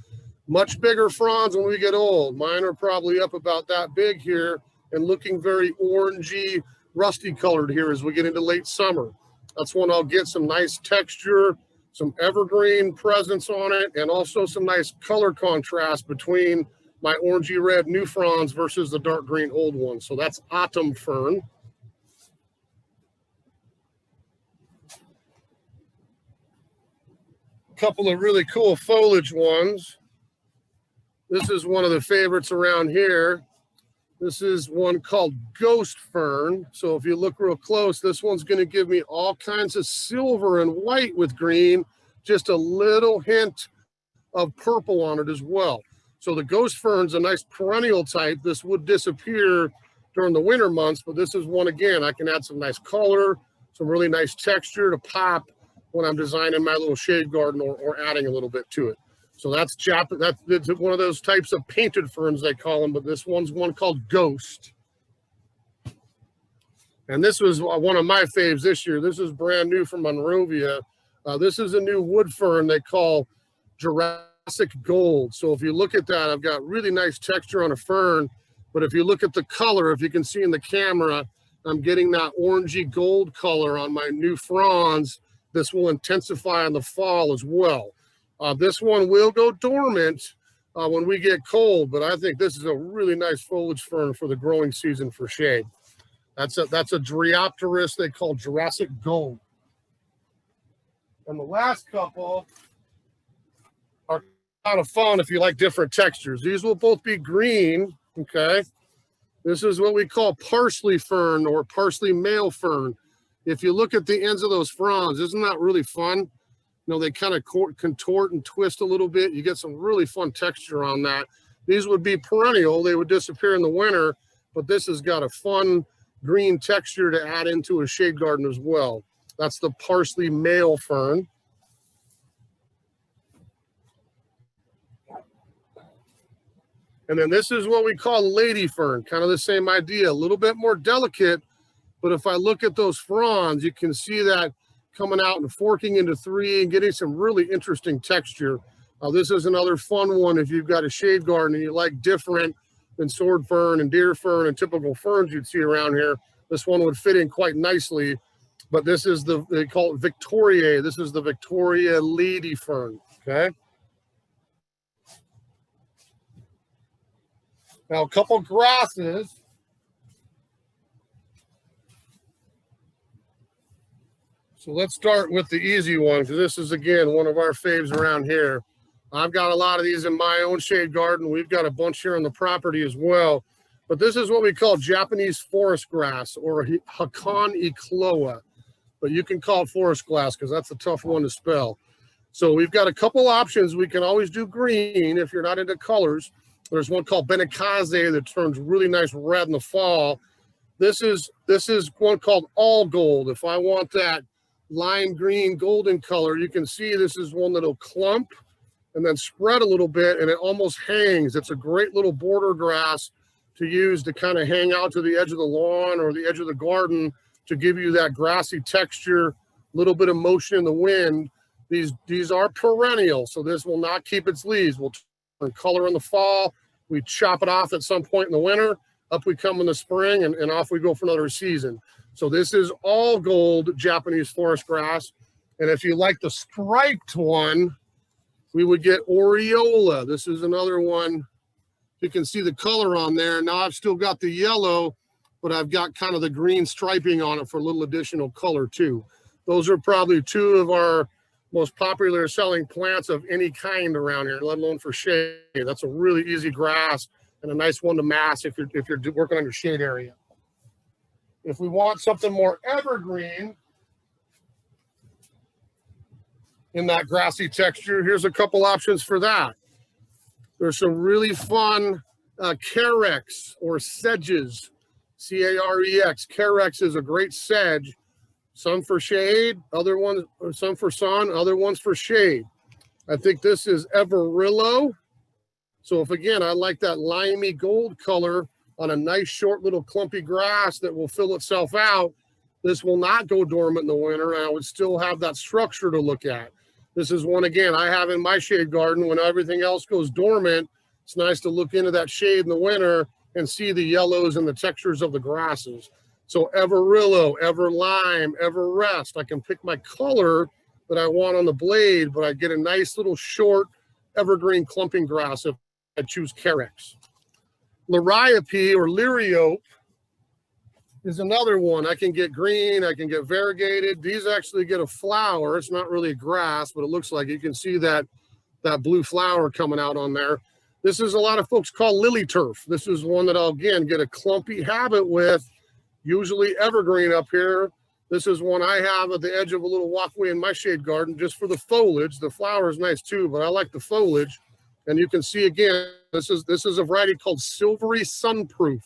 Much bigger fronds when we get old. Mine are probably up about that big here and looking very orangey, rusty colored here as we get into late summer. That's when I'll get some nice texture, some evergreen presence on it, and also some nice color contrast between my orangey red new fronds versus the dark green old ones. So that's autumn fern. A couple of really cool foliage ones. This is one of the favorites around here. This is one called ghost fern. So if you look real close, this one's going to give me all kinds of silver and white with green, just a little hint of purple on it as well. So the ghost fern's a nice perennial type. This would disappear during the winter months, but this is one, again, I can add some nice color, some really nice texture to pop when I'm designing my little shade garden or adding a little bit to it. So that's one of those types of painted ferns, they call them, but this one's one called Ghost. And this was one of my faves this year. This is brand new from Monrovia. This is a new wood fern they call Jurassic Gold. So if you look at that, I've got really nice texture on a fern, but if you look at the color, if you can see in the camera, I'm getting that orangey gold color on my new fronds. This will intensify in the fall as well. This one will go dormant when we get cold, but I think this is a really nice foliage fern for the growing season for shade. That's a Dryopteris they call Jurassic Gold. And the last couple are kind of fun if you like different textures. These will both be green, okay? This is what we call parsley fern or parsley male fern. If you look at the ends of those fronds, isn't that really fun? You know, they kind of contort and twist a little bit. You get some really fun texture on that. These would be perennial. They would disappear in the winter, but this has got a fun green texture to add into a shade garden as well. That's the parsley male fern. And then this is what we call lady fern, kind of the same idea, a little bit more delicate. But if I look at those fronds, you can see that coming out and forking into three and getting some really interesting texture. This is another fun one if you've got a shade garden and you like different than sword fern and deer fern and typical ferns you'd see around here. This one would fit in quite nicely, but this is they call it Victoria. This is the Victoria lady fern, okay? Now a couple grasses. So let's start with the easy one, because this is, again, one of our faves around here. I've got a lot of these in my own shade garden. We've got a bunch here on the property as well. But this is what we call Japanese forest grass, or Hakan Ikloa. But you can call it forest grass because that's a tough one to spell. So we've got a couple options. We can always do green if you're not into colors. There's one called Benikaze that turns really nice red in the fall. This is one called All Gold. If I want that lime green golden color, you can see this is one that'll clump and then spread a little bit and it almost hangs. It's a great little border grass to use to kind of hang out to the edge of the lawn or the edge of the garden to give you that grassy texture, a little bit of motion in the wind. These are perennial, so this will not keep its leaves. We'll turn color in the fall. We chop it off at some point in the winter. Up we come in the spring, and off we go for another season. So this is all gold Japanese forest grass. And if you like the striped one, we would get Aureola. This is another one. You can see the color on there. Now I've still got the yellow, but I've got kind of the green striping on it for a little additional color too. Those are probably two of our most popular selling plants of any kind around here, let alone for shade. That's a really easy grass and a nice one to mass if you're working on your shade area. If we want something more evergreen in that grassy texture, here's a couple options for that. There's some really fun carex or sedges, C-A-R-E-X. Carex is a great sedge. Some for shade, other ones, some for sun, other ones for shade. I think this is Everillo. So if again, I like that limey gold color on a nice short little clumpy grass that will fill itself out, this will not go dormant in the winter, and I would still have that structure to look at. This is one, again, I have in my shade garden. When everything else goes dormant, it's nice to look into that shade in the winter and see the yellows and the textures of the grasses. So Everillo, Everlime, Everrest, I can pick my color that I want on the blade, but I get a nice little short evergreen clumping grass if I choose Carex. Liriope or Liriope is another one. I can get green, I can get variegated. These actually get a flower. It's not really grass, but it looks like you can see that blue flower coming out on there. This is a lot of folks call lily turf. This is one that I'll again get a clumpy habit with, usually evergreen up here. This is one I have at the edge of a little walkway in my shade garden just for the foliage. The flower is nice too, but I like the foliage. And you can see again, this is a variety called Silvery Sunproof.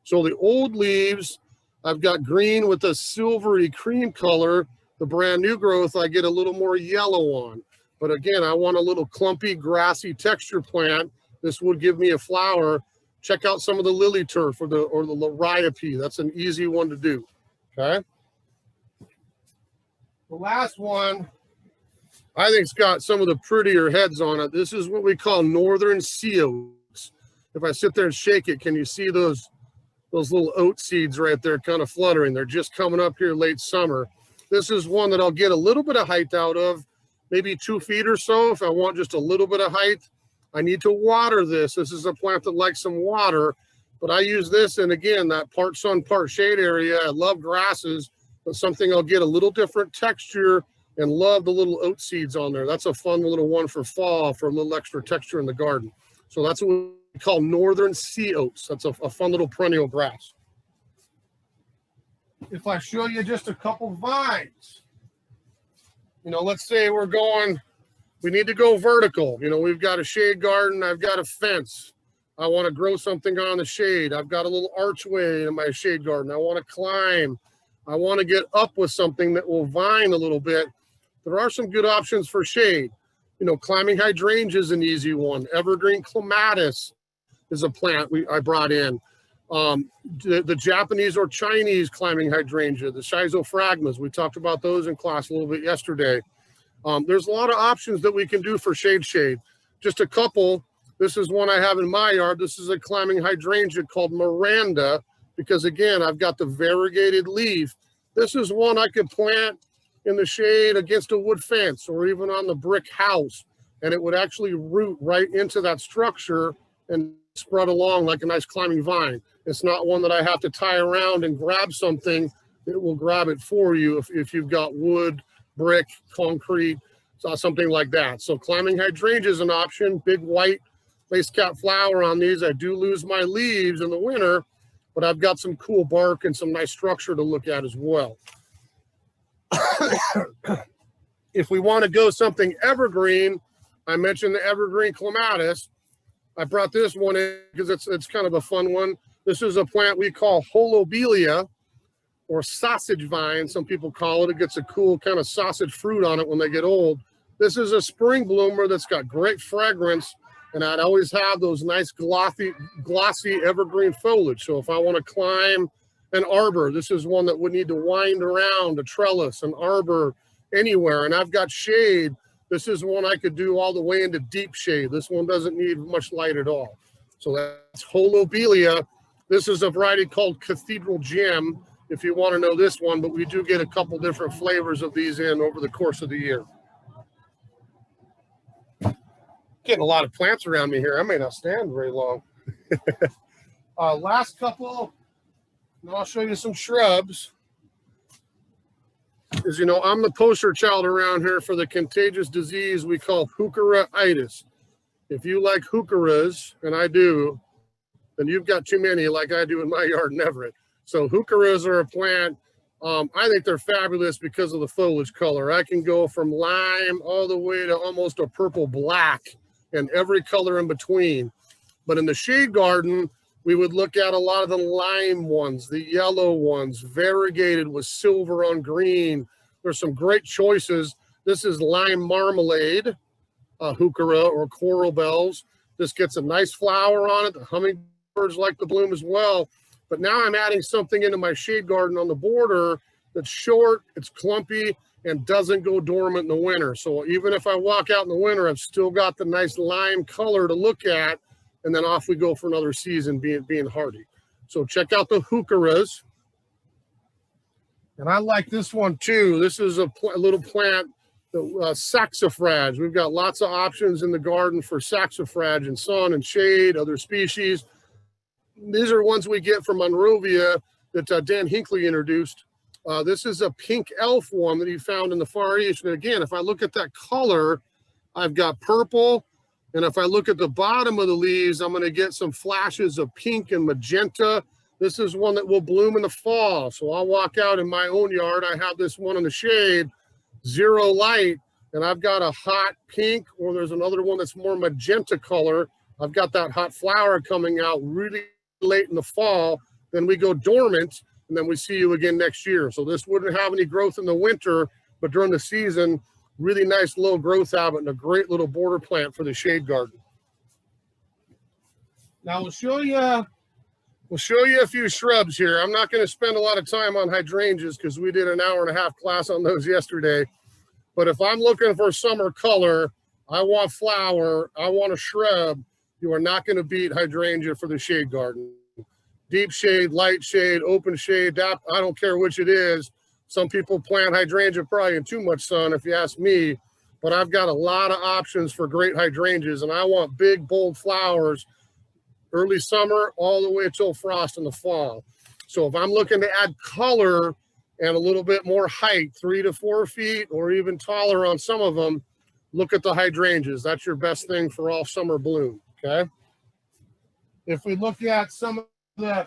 So the old leaves, I've got green with a silvery cream color. The brand new growth, I get a little more yellow on. But again, I want a little clumpy, grassy texture plant. This would give me a flower. Check out some of the lily turf or the Liriope. That's an easy one to do, okay? The last one, I think it's got some of the prettier heads on it. This is what we call northern sea oats. If I sit there and shake it, can you see those little oat seeds right there kind of fluttering? They're just coming up here late summer. This is one that I'll get a little bit of height out of, maybe 2 feet or so if I want just a little bit of height. I need to water this. This is a plant that likes some water, but I use this in, again, that part sun, part shade area. I love grasses, but something I'll get a little different texture and love the little oat seeds on there. That's a fun little one for fall for a little extra texture in the garden. So that's what we call northern sea oats. That's a fun little perennial grass. If I show you just a couple vines, let's say we need to go vertical. We've got a shade garden. I've got a fence. I want to grow something on the shade. I've got a little archway in my shade garden. I want to climb. I want to get up with something that will vine a little bit. There are some good options for shade. Climbing hydrangea is an easy one. Evergreen Clematis is a plant I brought in. The Japanese or Chinese climbing hydrangea, the schizophragmas, we talked about those in class a little bit yesterday. There's a lot of options that we can do for shade. Just a couple. This is one I have in my yard. This is a climbing hydrangea called Miranda, because again, I've got the variegated leaf. This is one I could plant in the shade against a wood fence or even on the brick house, and it would actually root right into that structure and spread along like a nice climbing vine. It's not one that I have to tie around and grab something. It will grab it for you if you've got wood, brick, concrete, something like that. So climbing hydrangea is an option. Big white lace cap flower on these. I do lose my leaves in the winter, but I've got some cool bark and some nice structure to look at as well. If we want to go something evergreen, I mentioned the Evergreen Clematis. I brought this one in because it's kind of a fun one. This is a plant we call Holobelia, or sausage vine, some people call it. It gets a cool kind of sausage fruit on it when they get old. This is a spring bloomer that's got great fragrance, and I'd always have those nice glossy evergreen foliage. So if I want to climb an arbor, this is one that would need to wind around a trellis, an arbor, anywhere. And I've got shade. This is one I could do all the way into deep shade. This one doesn't need much light at all. So that's Holobelia. This is a variety called Cathedral Gem. if you want to know this one, but we do get a couple different flavors of these in over the course of the year. Getting a lot of plants around me here. I may not stand very long. Last couple, and I'll show you some shrubs. As you know, I'm the poster child around here for the contagious disease we call Hookeraitis. If you like heucheras, and I do, then you've got too many like I do in my yard in Everett. So heucheras are a plant. I think they're fabulous because of the foliage color. I can go from lime all the way to almost a purple black and every color in between. But in the shade garden, we would look at a lot of the lime ones, the yellow ones, variegated with silver on green. There's some great choices. This is lime marmalade, heuchera or coral bells. This gets a nice flower on it. The hummingbirds like the bloom as well. But now I'm adding something into my shade garden on the border that's short, it's clumpy, and doesn't go dormant in the winter. So even if I walk out in the winter, I've still got the nice lime color to look at, and then off we go for another season being hardy. So check out the heucheras. And I like this one too. This is a little plant, the saxifrage. We've got lots of options in the garden for saxifrage and sun and shade, other species. These are ones we get from Monrovia that Dan Hinckley introduced. This is a pink elf one that he found in the Far East. And again, if I look at that color, I've got purple. And if I look at the bottom of the leaves, I'm going to get some flashes of pink and magenta. This is one that will bloom in the fall. So I'll walk out in my own yard. I have this one in the shade, zero light, and I've got a hot pink, or there's another one that's more magenta color. I've got that hot flower coming out really late in the fall. Then we go dormant, and then we see you again next year. So this wouldn't have any growth in the winter, but during the season, really nice low growth habit and a great little border plant for the shade garden. Now we'll show you a few shrubs here. I'm not going to spend a lot of time on hydrangeas because we did an 1.5 hour class on those yesterday. But if I'm looking for summer color, I want flower, I want a shrub, you are not going to beat hydrangea for the shade garden. Deep shade, light shade, open shade, I don't care which it is. Some people plant hydrangea probably in too much sun, if you ask me. But I've got a lot of options for great hydrangeas, and I want big, bold flowers early summer all the way till frost in the fall. So if I'm looking to add color and a little bit more height, 3 to 4 feet or even taller on some of them, look at the hydrangeas. That's your best thing for all summer bloom, okay? If we look at some of the,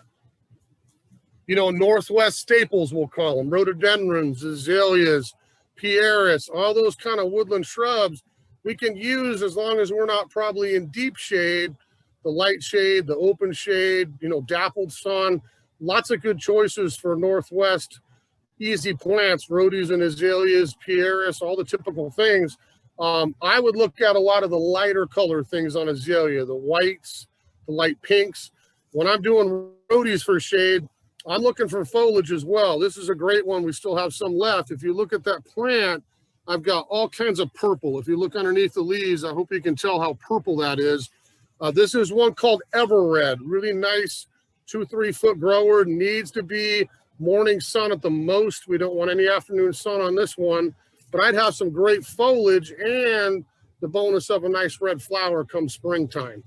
Northwest staples, we'll call them, rhododendrons, azaleas, pieris, all those kind of woodland shrubs we can use as long as we're not probably in deep shade, the light shade, the open shade, dappled sun. Lots of good choices for Northwest easy plants, Roadies and Azaleas, pieris, all the typical things. I would look at a lot of the lighter color things on azalea, the whites, the light pinks. When I'm doing Roadies for shade, I'm looking for foliage as well. This is a great one. We still have some left. If you look at that plant, I've got all kinds of purple. If you look underneath the leaves, I hope you can tell how purple that is. This is one called Ever Red, really nice 2-3 foot grower. Needs to be morning sun at the most. We don't want any afternoon sun on this one, but I'd have some great foliage and the bonus of a nice red flower come springtime.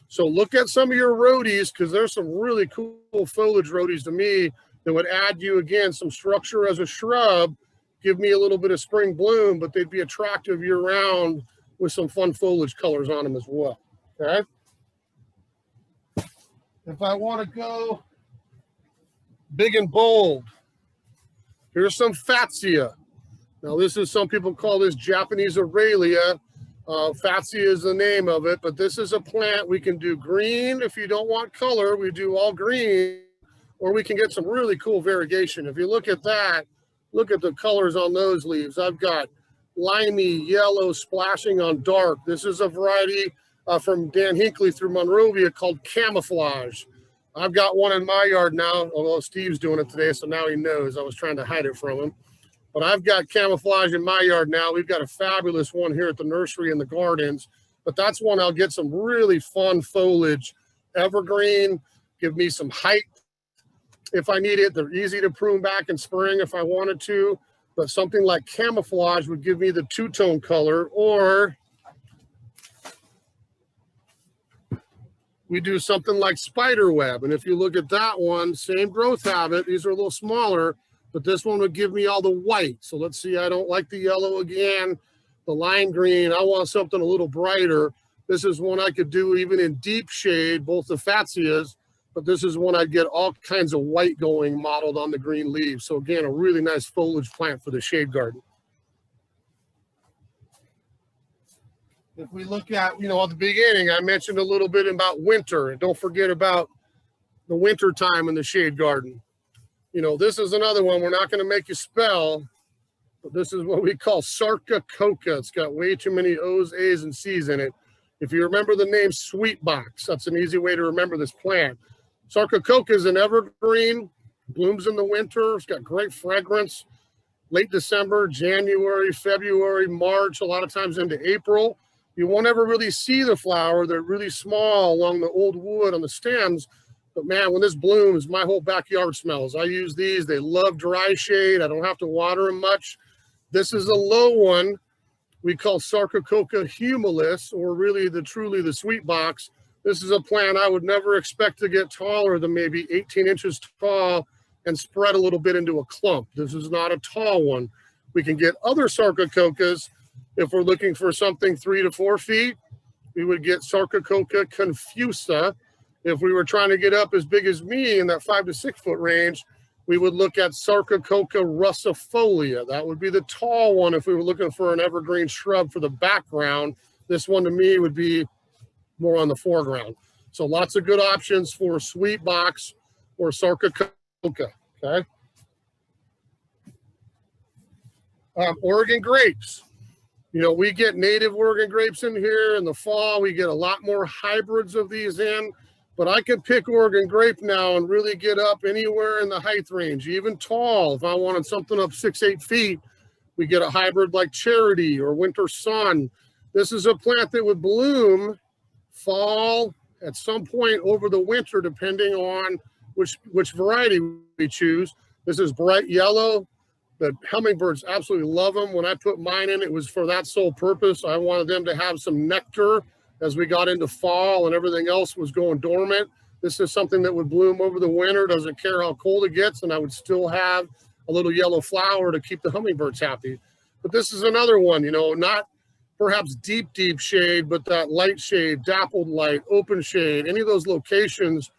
So look at some of your Roadies, because there's some really cool foliage Roadies to me that would add you, again, some structure as a shrub, give me a little bit of spring bloom, but they'd be attractive year round with some fun foliage colors on them as well, okay? If I want to go big and bold, here's some Fuchsia. Now this is, some people call this Japanese Aurelia. Fuchsia is the name of it, but this is a plant we can do green. If you don't want color, we do all green, or we can get some really cool variegation. If you look at that, look at the colors on those leaves. I've got limey, yellow splashing on dark. This is a variety from Dan Hinckley through Monrovia called Camouflage. I've got one in my yard now, although Steve's doing it today, so now he knows. I was trying to hide it from him. But I've got Camouflage in my yard now. We've got a fabulous one here at the nursery in the gardens. But that's one I'll get some really fun foliage. Evergreen, give me some height. if I need it. They're easy to prune back in spring if I wanted to, but something like camouflage would give me the two-tone color, or we do something like spider web. And if you look at that one, same growth habit. These are a little smaller, but this one would give me all the white. So let's see, I don't like the yellow again, the lime green. I want something a little brighter. This is one I could do even in deep shade, both the Fuchsias, but this is one I'd get all kinds of white going modeled on the green leaves. So again, a really nice foliage plant for the shade garden. If we look at, you know, at the beginning, I mentioned a little bit about winter, and don't forget about the winter time in the shade garden. You know, this is another one we're not going to make you spell, but this is what we call Sarca Coca. It's got way too many O's, A's, and C's in it. If you remember the name Sweet Box, that's an easy way to remember this plant. Sarca Coca is an evergreen, blooms in the winter. It's got great fragrance. Late December, January, February, March, a lot of times into April. You won't ever really see the flower. They're really small along the old wood on the stems. But man, when this blooms, my whole backyard smells. I use these. They love dry shade. I don't have to water them much. This is a low one we call Sarcococca Humulus, or really truly the sweet box. This is a plant I would never expect to get taller than maybe 18 inches tall and spread a little bit into a clump. This is not a tall one. We can get other Sarcococcas. If we're looking for something 3 to 4 feet, we would get Sarcococca confusa. If we were trying to get up as big as me in that 5 to 6 foot range, we would look at Sarcococca russifolia. That would be the tall one if we were looking for an evergreen shrub for the background. This one to me would be more on the foreground. So lots of good options for sweet box or Sarcococca, okay? Oregon grapes. You know, we get native Oregon grapes in here in the fall. We get a lot more hybrids of these in, but I could pick Oregon grape now and really get up anywhere in the height range, even tall. If I wanted something up 6, 8 feet, we get a hybrid like Charity or Winter Sun. This is a plant that would bloom fall at some point over the winter, depending on which variety we choose. This is bright yellow. The hummingbirds absolutely love them. When I put mine in, it was for that sole purpose. I wanted them to have some nectar as we got into fall and everything else was going dormant. This is something that would bloom over the winter, doesn't care how cold it gets, and I would still have a little yellow flower to keep the hummingbirds happy. But this is another one, you know, not perhaps deep shade, but that light shade, dappled light, open shade, any of those locations,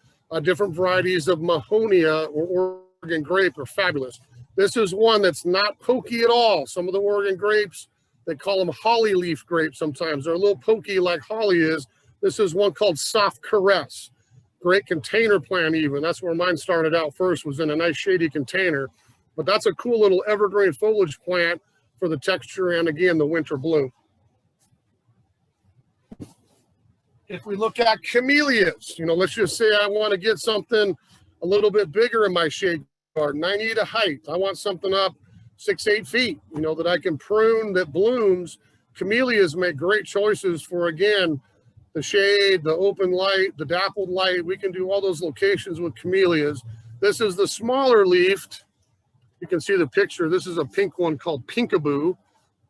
different varieties of Mahonia or Oregon grape are fabulous. This is one that's not pokey at all. Some of the Oregon grapes, they call them holly leaf grapes sometimes. They're a little pokey like holly is. This is one called Soft Caress. Great container plant even. That's where mine started out first, was in a nice shady container. But that's a cool little evergreen foliage plant for the texture and, again, the winter bloom. If we look at camellias, you know, let's just say I want to get something a little bit bigger in my shade garden. I need a height. I want something up 6, 8 feet, you know, that I can prune, that blooms. Camellias make great choices for, again, the shade, the open light, the dappled light. We can do all those locations with camellias. This is the smaller leafed. You can see the picture. This is a pink one called Pinkaboo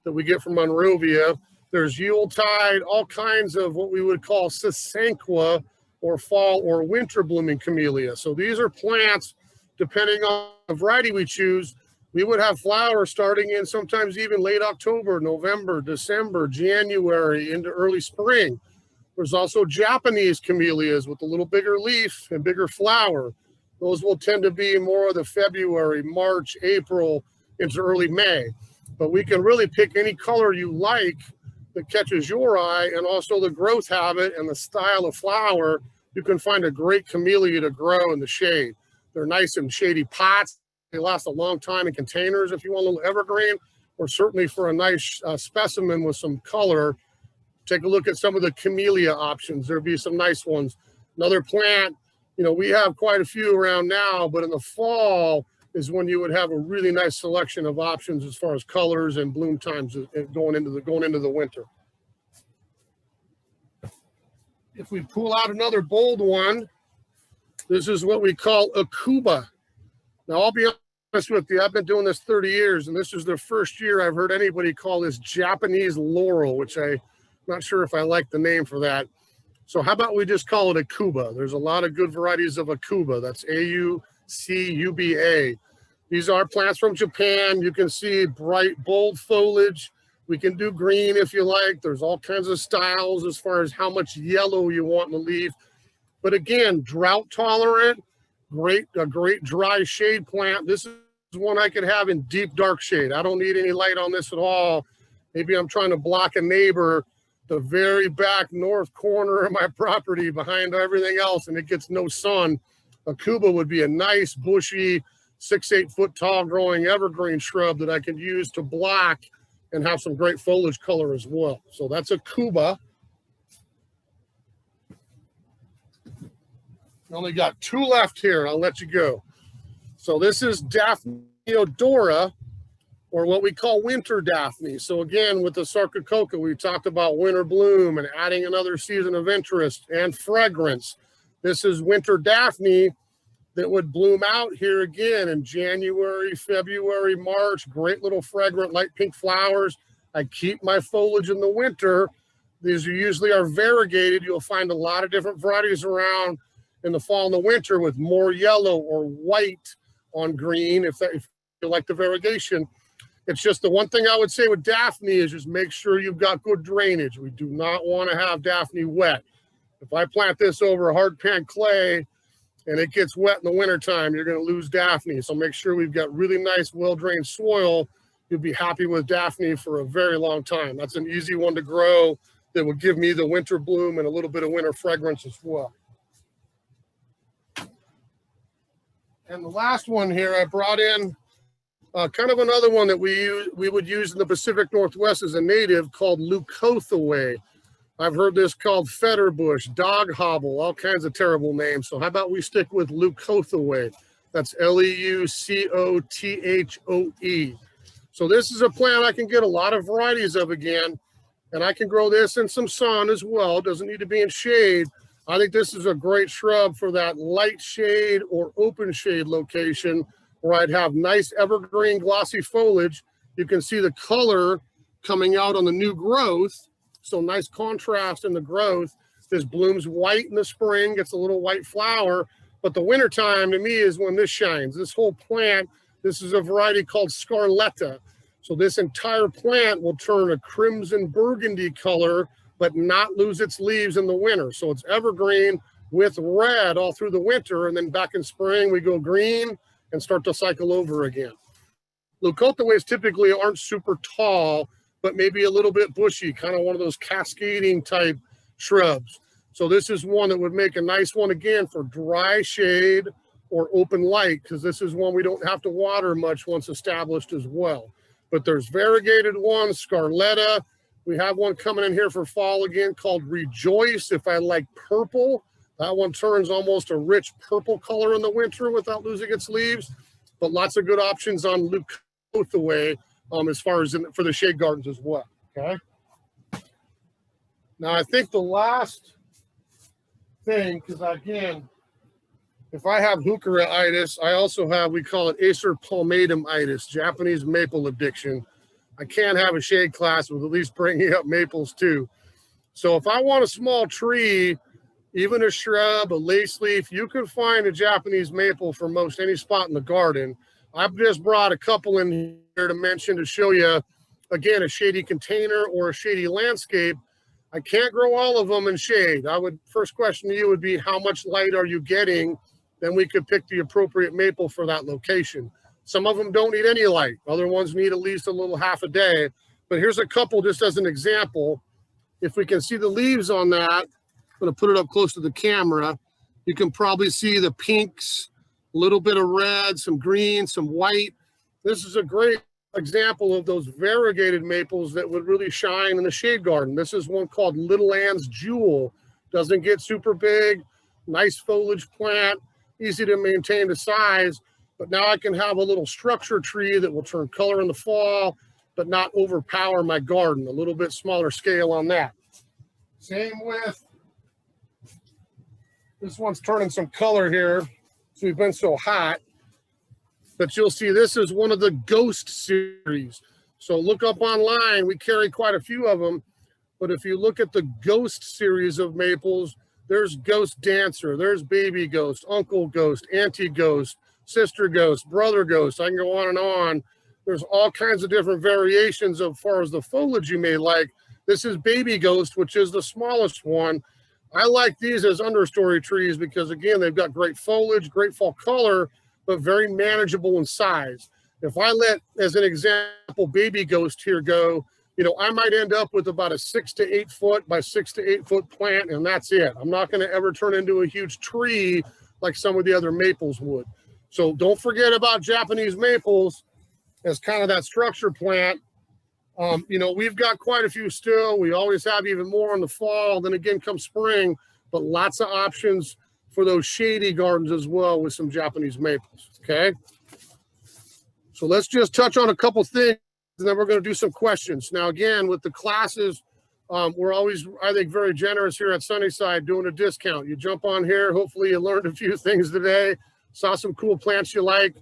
that we get from Monrovia. There's Yuletide, all kinds of what we would call Sasanqua or fall or winter blooming camellia. So these are plants, depending on the variety we choose, we would have flowers starting in sometimes even late October, November, December, January, into early spring. There's also Japanese camellias with a little bigger leaf and bigger flower. Those will tend to be more of the February, March, April, into early May. But we can really pick any color you like that catches your eye, and also the growth habit and the style of flower. You can find a great camellia to grow in the shade. They're nice in shady pots. They last a long time in containers if you want a little evergreen, or certainly for a nice specimen with some color. Take a look at some of the camellia options. There'll be some nice ones. Another plant, you know, we have quite a few around now, but in the fall is when you would have a really nice selection of options as far as colors and bloom times going into the winter. If we pull out another bold one, this is what we call a Cuba. Now, I'll be honest with you, I've been doing this 30 years, and this is the first year I've heard anybody call this Japanese laurel, which I'm not sure if I like the name for that. So how about we just call it a Cuba? There's a lot of good varieties of a Cuba. That's A-U-C-U-B-A. These are plants from Japan. You can see bright, bold foliage. We can do green if you like. There's all kinds of styles as far as how much yellow you want in the leaf. But again, drought tolerant, a great dry shade plant. This is one I could have in deep dark shade. I don't need any light on this at all. Maybe I'm trying to block a neighbor, the very back north corner of my property behind everything else, and it gets no sun. A Cuba would be a nice bushy 6-8 foot tall growing evergreen shrub that I could use to block and have some great foliage color as well. So that's a Cuba. Only got 2 left here. I'll let you go. So this is Daphneodora, or what we call winter Daphne. So again, with the Sarca Coca, we talked about winter bloom and adding another season of interest and fragrance. This is winter Daphne that would bloom out here again in January, February, March. Great little fragrant light pink flowers. I keep my foliage in the winter. These usually are variegated. You'll find a lot of different varieties around in the fall and the winter with more yellow or white on green if you like the variegation. It's just the one thing I would say with Daphne is just make sure you've got good drainage. We do not want to have Daphne wet. If I plant this over a hard pan clay and it gets wet in the wintertime, you're going to lose Daphne. So make sure we've got really nice, well-drained soil. You'll be happy with Daphne for a very long time. That's an easy one to grow that will give me the winter bloom and a little bit of winter fragrance as well. And the last one here, I brought in kind of another one that we would use in the Pacific Northwest as a native called Leucothaway. I've heard this called Fetterbush, Dog Hobble, all kinds of terrible names. So how about we stick with Leucothaway? That's L-E-U-C-O-T-H-O-E. So this is a plant I can get a lot of varieties of again, and I can grow this in some sun as well. It doesn't need to be in shade. I think this is a great shrub for that light shade or open shade location where I'd have nice evergreen glossy foliage. You can see the color coming out on the new growth. So nice contrast in the growth. This blooms white in the spring, gets a little white flower, but the wintertime to me is when this shines. This whole plant, this is a variety called Scarletta. So this entire plant will turn a crimson burgundy color, but not lose its leaves in the winter. So it's evergreen with red all through the winter. And then back in spring, we go green and start to cycle over again. Leucothaways typically aren't super tall, but maybe a little bit bushy, kind of one of those cascading type shrubs. So this is one that would make a nice one again for dry shade or open light, because this is one we don't have to water much once established as well. But there's variegated ones, Scarletta. We have one coming in here for fall again called Rejoice. If I like purple, that one turns almost a rich purple color in the winter without losing its leaves. But lots of good options on Leucothaway as far as for the shade gardens as well. Okay. Now I think the last thing, because again, if I have Hookeraitis, I also have, we call it Acer palmatum-itis, Japanese maple addiction. I can't have a shade class with at least bringing up maples too. So if I want a small tree, even a shrub, a lace leaf, you can find a Japanese maple for most any spot in the garden. I've just brought a couple in here to mention to show you, again, a shady container or a shady landscape. I can't grow all of them in shade. First question to you would be, how much light are you getting? Then we could pick the appropriate maple for that location. Some of them don't need any light. Other ones need at least a little half a day. But here's a couple just as an example. If we can see the leaves on that, I'm going to put it up close to the camera. You can probably see the pinks, a little bit of red, some green, some white. This is a great example of those variegated maples that would really shine in the shade garden. This is one called Little Ann's Jewel. Doesn't get super big, nice foliage plant, easy to maintain the size. But now I can have a little structure tree that will turn color in the fall, but not overpower my garden. A little bit smaller scale on that. Same with, this one's turning some color here. So we've been so hot. But you'll see this is one of the Ghost series. So look up online. We carry quite a few of them. But if you look at the Ghost series of maples, there's Ghost Dancer, there's Baby Ghost, Uncle Ghost, Auntie Ghost, Sister Ghost, Brother Ghost. I can go on and on. There's all kinds of different variations as far as the foliage you may like. This is Baby Ghost, which is the smallest one. I like these as understory trees because, again, they've got great foliage, great fall color, but very manageable in size. If I let, as an example, Baby Ghost here go, you know, I might end up with about a 6 to 8 foot by 6 to 8 foot plant, and that's it. I'm not going to ever turn into a huge tree like some of the other maples would. So don't forget about Japanese maples as kind of that structure plant. You know, we've got quite a few still. We always have even more in the fall. Then again, come spring, but lots of options for those shady gardens as well with some Japanese maples, okay? So let's just touch on a couple things, and then we're going to do some questions. Now, again, with the classes, we're always, I think, very generous here at Sunnyside doing a discount. You jump on here. Hopefully you learned a few things today, saw some cool plants you like.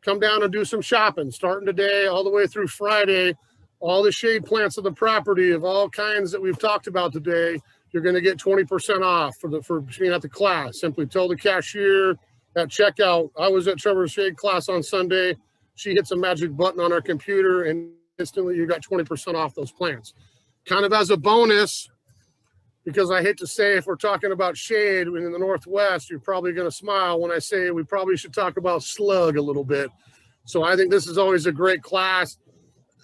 Come down and do some shopping, starting today all the way through Friday. All the shade plants of the property of all kinds that we've talked about today, you're going to get 20% off for being at the class. Simply tell the cashier at checkout, I was at Trevor's shade class on Sunday. She hits a magic button on our computer and instantly you got 20% off those plants. Kind of as a bonus, because I hate to say if we're talking about shade in the Northwest, you're probably going to smile when I say we probably should talk about slug a little bit. So I think this is always a great class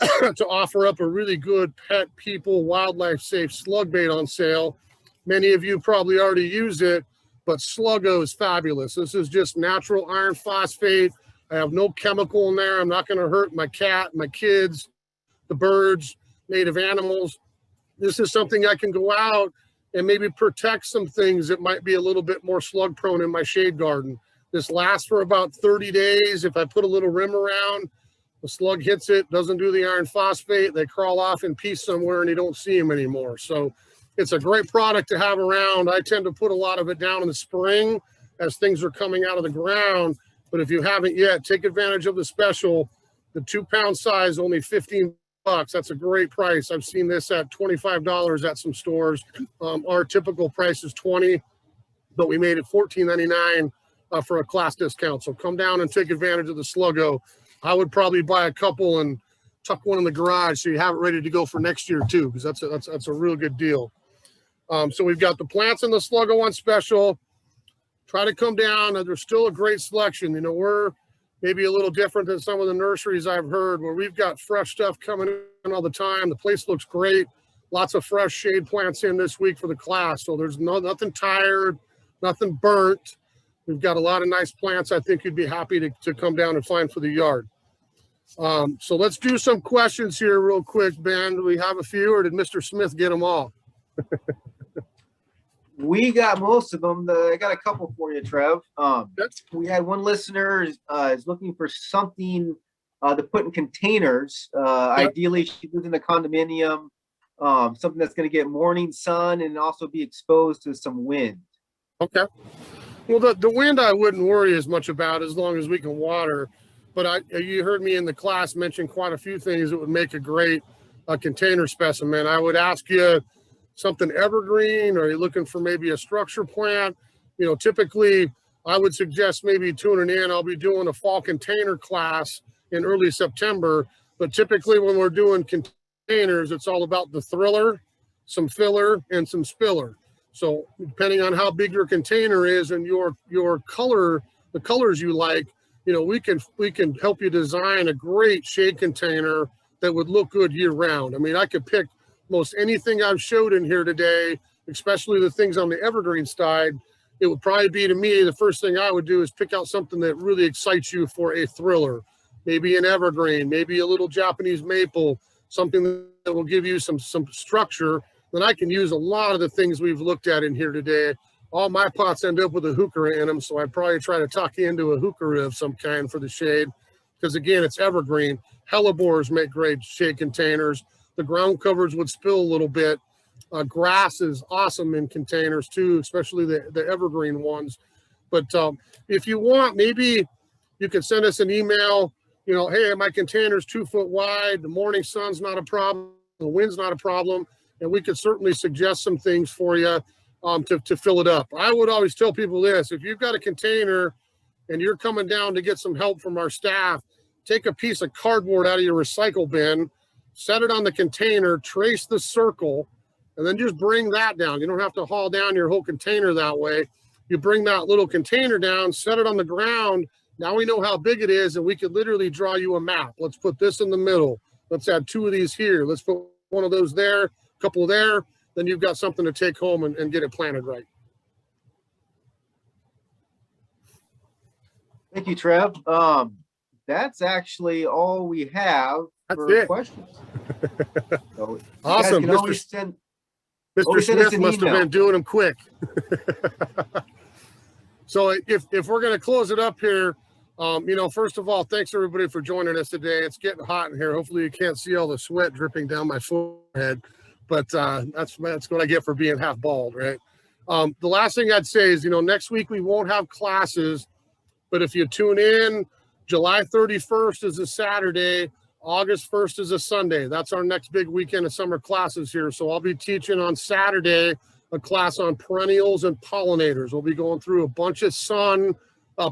to offer up a really good pet, people, wildlife safe slug bait on sale. Many of you probably already use it, but Sluggo is fabulous. This is just natural iron phosphate. I have no chemical in there. I'm not going to hurt my cat, my kids, the birds, native animals. This is something I can go out and maybe protect some things that might be a little bit more slug prone in my shade garden. This lasts for about 30 days. If I put a little rim around, the slug hits it, doesn't do the iron phosphate, they crawl off in peace somewhere and you don't see them anymore. So it's a great product to have around. I tend to put a lot of it down in the spring as things are coming out of the ground. But if you haven't yet, take advantage of the special. The 2-pound size, only 15 bucks. That's a great price. I've seen this at $25 at some stores. Our typical price is $20, but we made it $14.99 for a class discount. So come down and take advantage of the Sluggo. I would probably buy a couple and tuck one in the garage so you have it ready to go for next year too, because that's a real good deal. So we've got the plants in the Sluggo on special. Try to come down. There's still a great selection. You know, we're maybe a little different than some of the nurseries I've heard where we've got fresh stuff coming in all the time. The place looks great. Lots of fresh shade plants in this week for the class. So there's nothing tired, nothing burnt. We've got a lot of nice plants I think you'd be happy to come down and find for the yard. So let's do some questions here real quick, Ben. Do we have a few, or did Mr. Smith get them all? We got most of them. I got a couple for you, Trev. We had one listener is looking for something to put in containers. Yep. Ideally, she lives in a condominium, something that's going to get morning sun and also be exposed to some wind. Okay. Well, the wind I wouldn't worry as much about as long as we can water. But you heard me in the class mention quite a few things that would make a great container specimen. I would ask you something evergreen, or are you looking for maybe a structure plant? You know, typically I would suggest maybe tuning in. I'll be doing a fall container class in early September, but typically when we're doing containers, it's all about the thriller, some filler, and some spiller. So depending on how big your container is and your color, the colors you like, you know, we can help you design a great shade container that would look good year round. I mean, I could pick most anything I've showed in here today, especially the things on the evergreen side. It would probably be, to me, the first thing I would do is pick out something that really excites you for a thriller, maybe an evergreen, maybe a little Japanese maple, something that will give you some structure. Then I can use a lot of the things we've looked at in here today. All my pots end up with a hookeraitis in them, so I'd probably try to tuck into a hookeraitis of some kind for the shade, because again, it's evergreen. Hellebores make great shade containers. The ground covers would spill a little bit. Grass is awesome in containers too, especially the evergreen ones. But if you want, maybe you can send us an email, you know, hey, my container's 2 foot wide, the morning sun's not a problem, the wind's not a problem, and we could certainly suggest some things for you to fill it up. I would always tell people this: if you've got a container and you're coming down to get some help from our staff, take a piece of cardboard out of your recycle bin, set it on the container, trace the circle, and then just bring that down. You don't have to haul down your whole container that way. You bring that little container down, set it on the ground. Now we know how big it is, and we could literally draw you a map. Let's put this in the middle. Let's add 2 of these here. Let's put one of those there, a couple there. Then you've got something to take home and get it planted right. Thank you, Trev. That's actually all we have for questions. So awesome. Mr. Smith must have been doing them quick. So if we're going to close it up here, you know, first of all, thanks everybody for joining us today. It's getting hot in here. Hopefully you can't see all the sweat dripping down my forehead, but that's what I get for being half bald, right? The last thing I'd say is, you know, next week we won't have classes, but if you tune in, July 31st is a Saturday, August 1st is a Sunday. That's our next big weekend of summer classes here. So I'll be teaching on Saturday a class on perennials and pollinators. We'll be going through a bunch of sun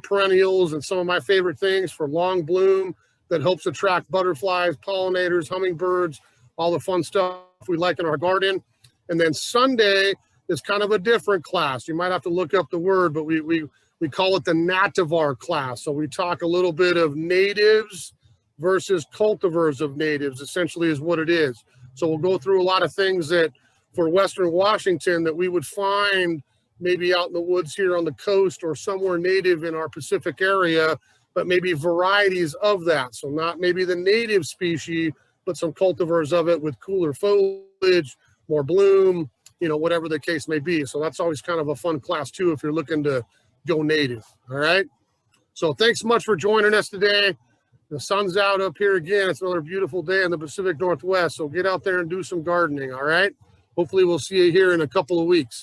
perennials and some of my favorite things for long bloom that helps attract butterflies, pollinators, hummingbirds, all the fun stuff we like in our garden. And then Sunday is kind of a different class. You might have to look up the word, but we call it the nativar class. So we talk a little bit of natives versus cultivars of natives, essentially is what it is. So we'll go through a lot of things that for Western Washington that we would find maybe out in the woods here on the coast or somewhere native in our Pacific area, but maybe varieties of that. So not maybe the native species, but some cultivars of it with cooler foliage, more bloom, you know, whatever the case may be. So that's always kind of a fun class too if you're looking to go native. All right. So thanks so much for joining us today. The sun's out up here again. It's another beautiful day in the Pacific Northwest. So get out there and do some gardening. All right. Hopefully we'll see you here in a couple of weeks.